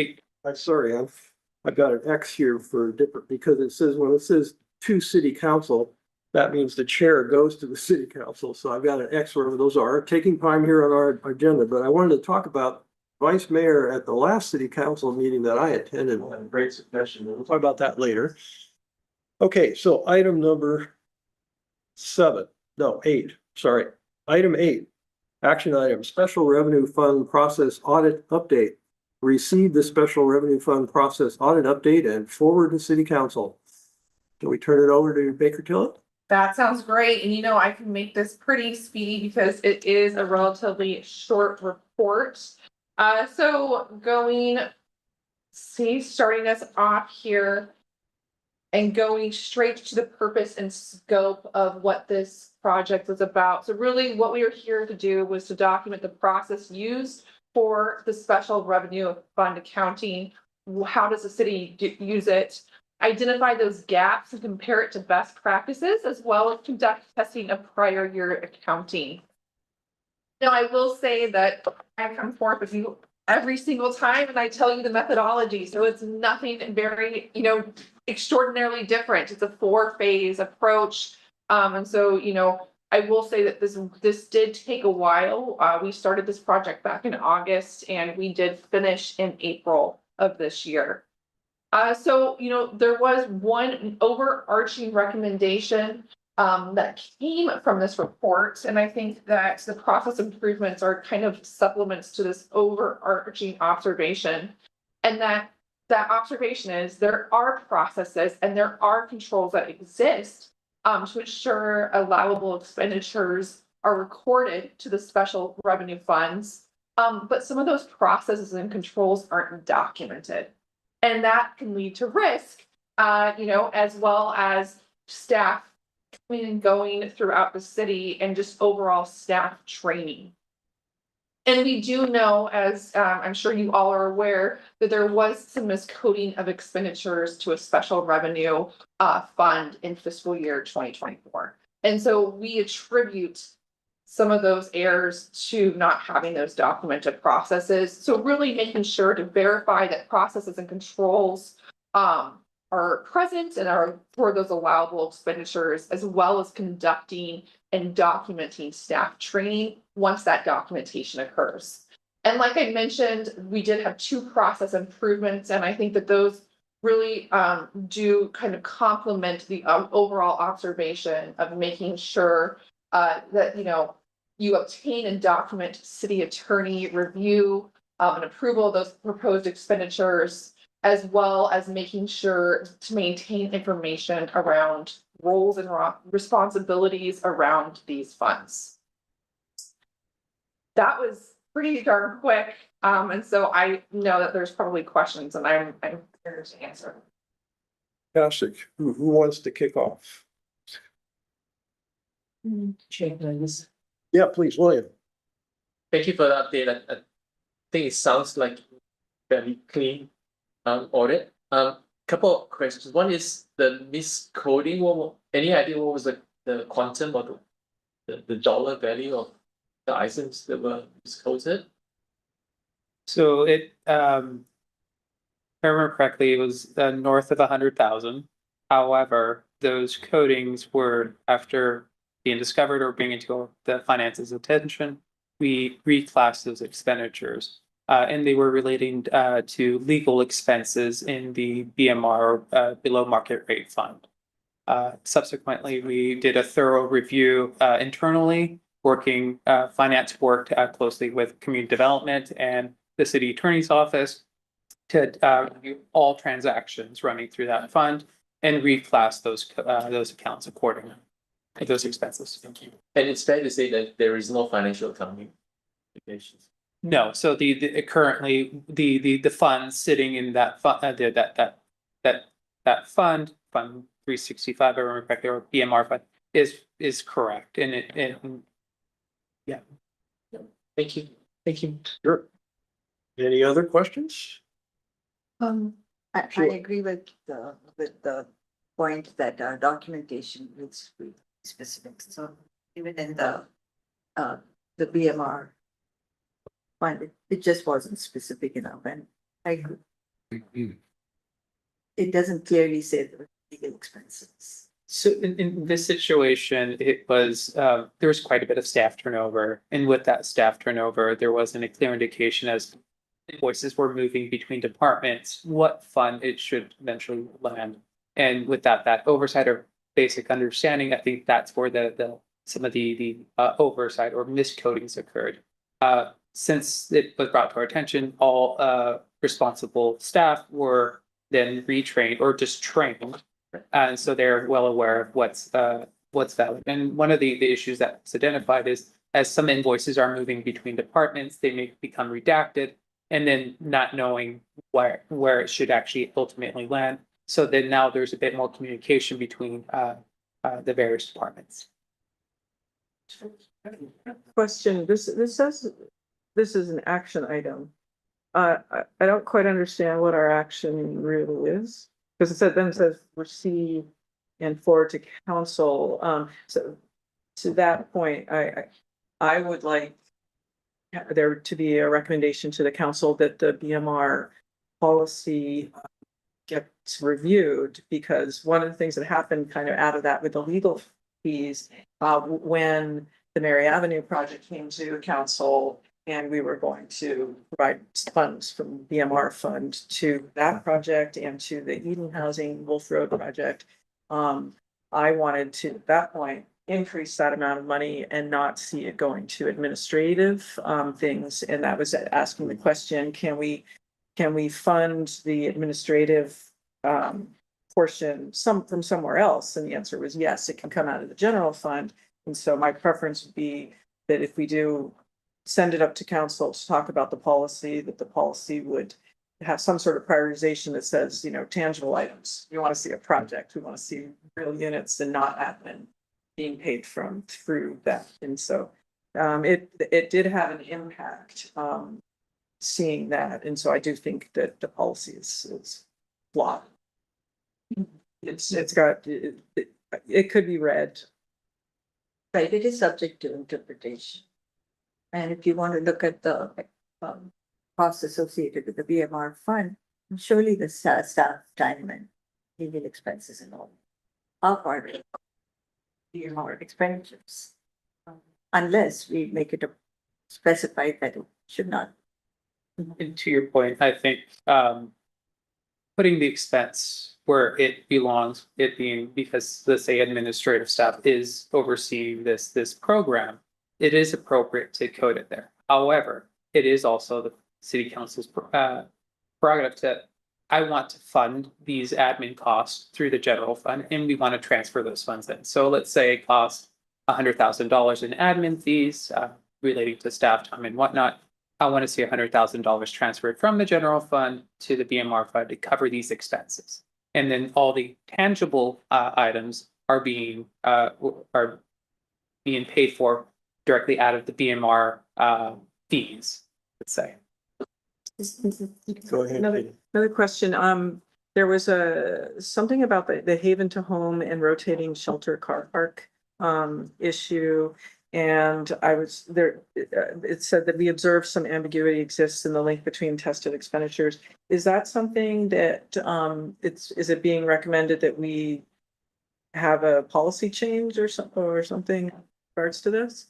I'm sorry, I've got an X here for different, because it says, when it says to city council, that means the chair goes to the city council. So I've got an X wherever those are, taking time here on our agenda, but I wanted to talk about vice mayor at the last city council meeting that I attended. Had a great suggestion. We'll talk about that later. Okay, so item number 7, 8, sorry. Item 8, action item, special revenue fund process audit update. Receive the special revenue fund process audit update and forward to city council. Can we turn it over to Baker Tilly? That sounds great. And I can make this pretty speedy because it is a relatively short report. So starting us off here and going straight to the purpose and scope of what this project was about. So really what we were here to do was to document the process used for the special revenue fund accounting. How does the city use it? Identify those gaps and compare it to best practices, as well as conduct testing of prior year accounting. Now, I will say that I come forth with you every single time and I tell you the methodology. So it's nothing very, extraordinarily different. It's a 4-phase approach. And so, I will say that this did take a while. We started this project back in August and we did finish in April of this year. So, there was one overarching recommendation that came from this report. And I think that the process improvements are kind of supplements to this overarching observation. And that observation is there are processes and there are controls that exist to ensure allowable expenditures are recorded to the special revenue funds. But some of those processes and controls aren't documented. And that can lead to risk, as well as staff coming and going throughout the city and just overall staff training. And we do know, as I'm sure you all are aware, that there was some miscoding of expenditures to a special revenue fund in fiscal year 2024. And so we attribute some of those errors to not having those documented processes. So really making sure to verify that processes and controls are present and are for those allowable expenditures, as well as conducting and documenting staff training once that documentation occurs. And like I mentioned, we did have 2 process improvements, and I think that those really do kind of complement the overall observation of making sure that you obtain and document city attorney review and approval of those proposed expenditures, as well as making sure to maintain information around roles and responsibilities around these funds. That was pretty darn quick. And so I know that there's probably questions and I'm here to answer. Fantastic. Who wants to kick off? Yeah, please, William. Thank you for the update. I think it sounds like very clean audit. Couple of questions. One is the miscoding. Any idea what was the quantum or the dollar value of the items that were miscoded? So it, if I remember correctly, it was north of 100,000. However, those codings were, after being discovered or bringing to the finances attention, we reclassed those expenditures. And they were relating to legal expenses in the BMR below market rate fund. Subsequently, we did a thorough review internally, finance worked closely with community development and the city attorney's office to review all transactions running through that fund and reclass those accounts accordingly, those expenses. Thank you. And it's fair to say that there is no financial accounting implications. No, so currently the funds sitting in that fund, that fund 365, I remember correctly, or BMR fund is correct, and yeah. Thank you. Thank you. Sure. Any other questions? I Sure. agree with the point that documentation needs to be specific. So even in the BMR fund, it just wasn't specific enough, and I agree. It doesn't clearly say the legal expenses. So in this situation, it was there was quite a bit of staff turnover, and with that staff turnover, there wasn't a clear indication as invoices were moving between departments, what fund it should eventually land. And with that oversight or basic understanding, I think that's where the some of the oversight or miscodings occurred. Since it was brought to our attention, all responsible staff were then retrained or just trained. And so they're well aware of what's valid. And one of the issues that's identified is as some invoices are moving between departments, they may become redacted and then not knowing where it should actually ultimately land. So then now there's a bit more communication between the various departments. Question, this says, this is an action item. I don't quite understand what our action really is, because it says receive and forward to council. So to that point, I would like there to be a recommendation to the council that the BMR policy gets reviewed, because one of the things that happened kind of out of that with the legal fees, when the Mary Avenue project came to council and we were going to provide funds from BMR fund to that project and to the Eden Housing Wolf Road project. I wanted to, at that point, increase that amount of money and not see it going to administrative things. And that was asking the question, can we fund the administrative portion from somewhere else? And the answer was yes, it can come out of the general fund. And so my preference would be that if we do send it up to council to talk about the policy, that the policy would have some sort of prioritization that says, tangible items. We want to see a project. We want to see real units and not admin being paid through that. And so it did have an impact seeing that. And so I do think that the policy is flawed. It could be read. Right, it is subject to interpretation. And if you want to look at the costs associated with the BMR fund, surely the staff time and legal expenses and all are part of BMR expenditures. Unless we make it specified that it should not. And to your point, I think putting the expense where it belongs, it being because let's say administrative staff is overseeing this program, it is appropriate to code it there. However, it is also the city council's prerogative to, I want to fund these admin costs through the general fund, and we want to transfer those funds in. So let's say it costs $100,000 in admin fees relating to staff time and whatnot. I want to see $100,000 transferred from the general fund to the BMR fund to cover these expenses. And then all the tangible items are being paid for directly out of the BMR fees, let's say. Go ahead. Another question. There was something about the Haven to Home and rotating shelter car park issue. And I was there, it said that we observed some ambiguity exists in the link between tested expenditures. Is that something that is it being recommended that we have a policy change or something in regards to this?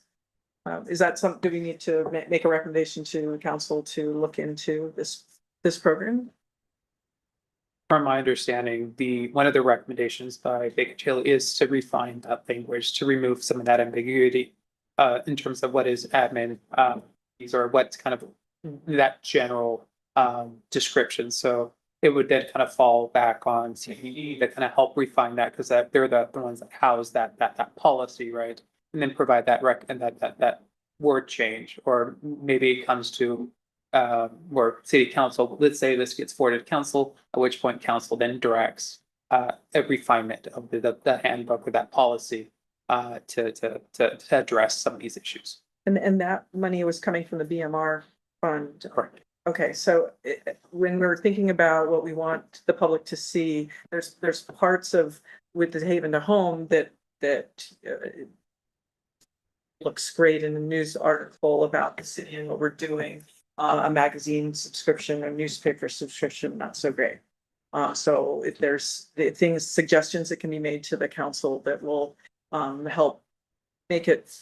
Is that something, do we need to make a recommendation to council to look into this program? From my understanding, one of the recommendations by Baker Tilly is to refine that language to remove some of that ambiguity in terms of what is admin fees or what's kind of that general description. So it would then kind of fall back on CPE to kind of help refine that, because they're the ones that house that policy, right? And then provide that that word change, or maybe it comes to where city council, let's say this gets forwarded to council, at which point council then directs a refinement of the handbook with that policy to address some of these issues. And that money was coming from the BMR fund. Correct. Okay, so when we're thinking about what we want the public to see, there's parts of with the Haven to Home that looks great in a news article about the city and what we're doing. A magazine subscription, a newspaper subscription, not so great. So if there's suggestions that can be made to the council that will help make it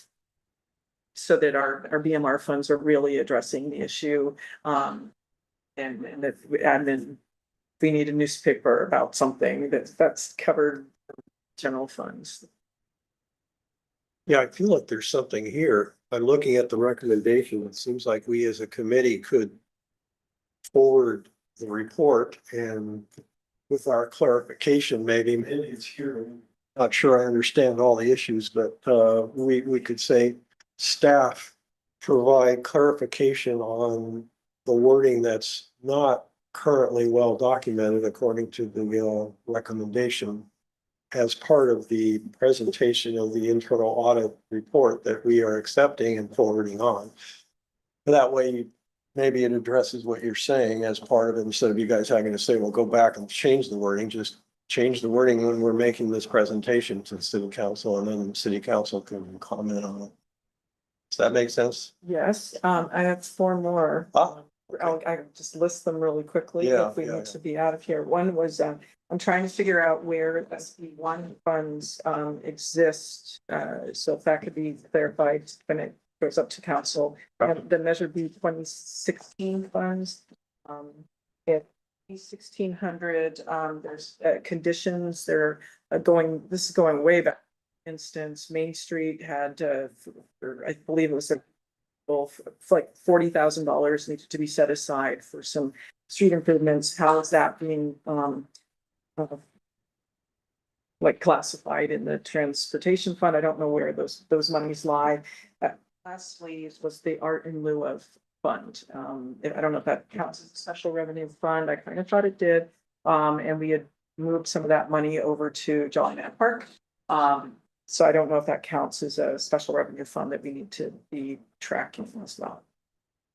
so that our BMR funds are really addressing the issue. And then we need a newspaper about something that's covered general funds. Yeah, I feel like there's something here. I'm looking at the recommendation. It seems like we as a committee could forward the report and with our clarification, maybe it's here. Not sure I understand all the issues, but we could say staff provide clarification on the wording that's not currently well documented according to the recommendation as part of the presentation of the internal audit report that we are accepting and forwarding on. That way, maybe it addresses what you're saying as part of it, instead of you guys having to say, well, go back and change the wording, just change the wording when we're making this presentation to the city council, and then the city council can comment on it. Does that make sense? Yes, I have four more. I'll just list them really quickly Yeah, if we yeah, need to be out of here. One was, I'm trying to figure out where SB1 funds exist. So if that could be clarified when it goes up to council. The Measure B 2016 funds. If B1600, there's conditions, they're going, this is going way back. Instance, Main Street had, I believe it was like $40,000 needed to be set aside for some street improvements. How is that being like classified in the transportation fund? I don't know where those monies lie. Lastly was the art in lieu of fund. I don't know if that counts as a special revenue fund. I kind of thought it did. And we had moved some of that money over to Jolly Man Park. So I don't know if that counts as a special revenue fund that we need to be tracking as well.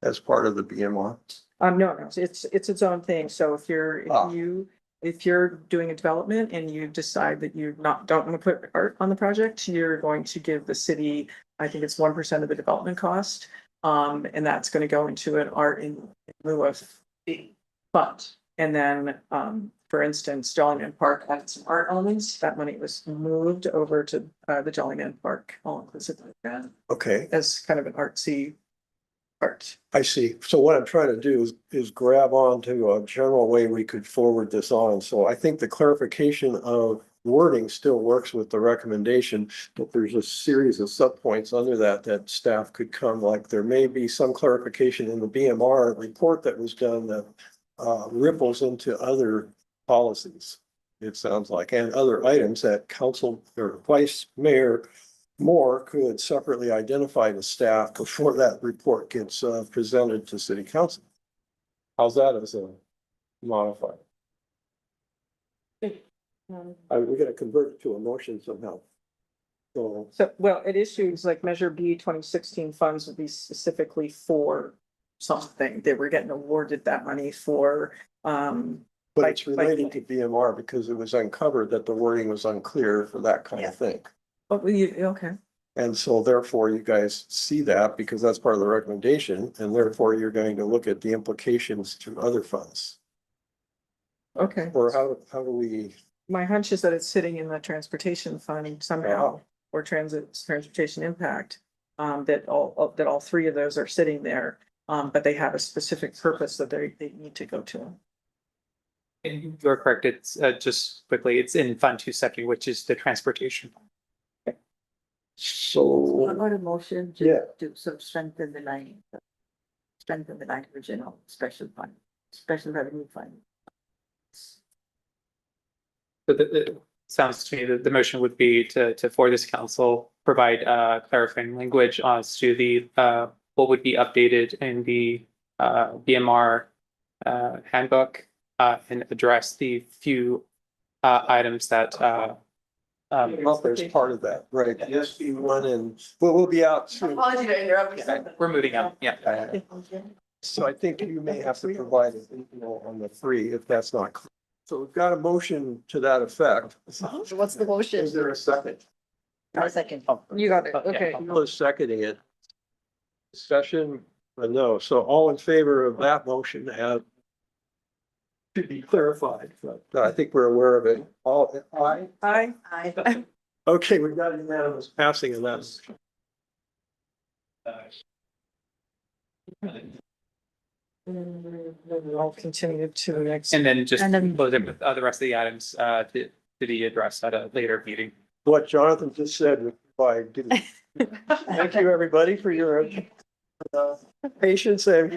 as part of the BMR. No, it's its own thing. So if you're doing a development and you decide that you don't want to put art on the project, you're going to give the city, I think it's 1% of the development cost. And that's going to go into an art in lieu of fund. And then, for instance, Jolly Man Park had some art elements. That money was moved over to the Jolly Man Park all-inclusive event Okay, as kind of an artsy art. I see. So what I'm trying to do is grab on to a general way we could forward this on. So I think the clarification of wording still works with the recommendation, but there's a series of subpoints under that staff could come, like there may be some clarification in the BMR report that was done that ripples into other policies, it sounds like, and other items that council or vice mayor Moore could separately identify to staff before that report gets presented to city council. How's that as a modifier? We gotta convert it to a motion somehow. So, Well, it issues like Measure B 2016 funds would be specifically for something. They were getting awarded that money for, but it's related to BMR because it was uncovered that the wording was unclear for that kind of thing. okay. And so therefore you guys see that because that's part of the recommendation, and therefore you're going to look at the implications to other funds. Okay. Or how do we? My hunch is that it's sitting in the transportation fund somehow, or transportation impact. That all three of those are sitting there, but they have a specific purpose that they need to go to. And you're correct. It's just quickly, it's in Fund 270, which is the transportation. So. I got a motion Yeah. to sort of strengthen the line original special fund, special revenue fund. So it sounds to me that the motion would be to for this council, provide clarifying language as to the what would be updated in the BMR handbook and address the few items that Well, there's part of that, right? Yes, SB1 and we'll be out soon. Apology to interrupt. we're moving on. Yeah. So I think you may have to provide, on the three if that's not clear. So we've got a motion to that effect. What's the motion? Is there a second? A second. You got it. Oh, yeah. Okay. Who is seconding it? Discussion, no. So all in favor of that motion to be clarified, but I think we're aware of it. All, aye? Aye. Okay, we've got a unanimous passing of that. I'll continue to the next. And then just And then- close it with the rest of the items to be addressed at a later meeting. What Jonathan just said, by Thank you, everybody, for your patience and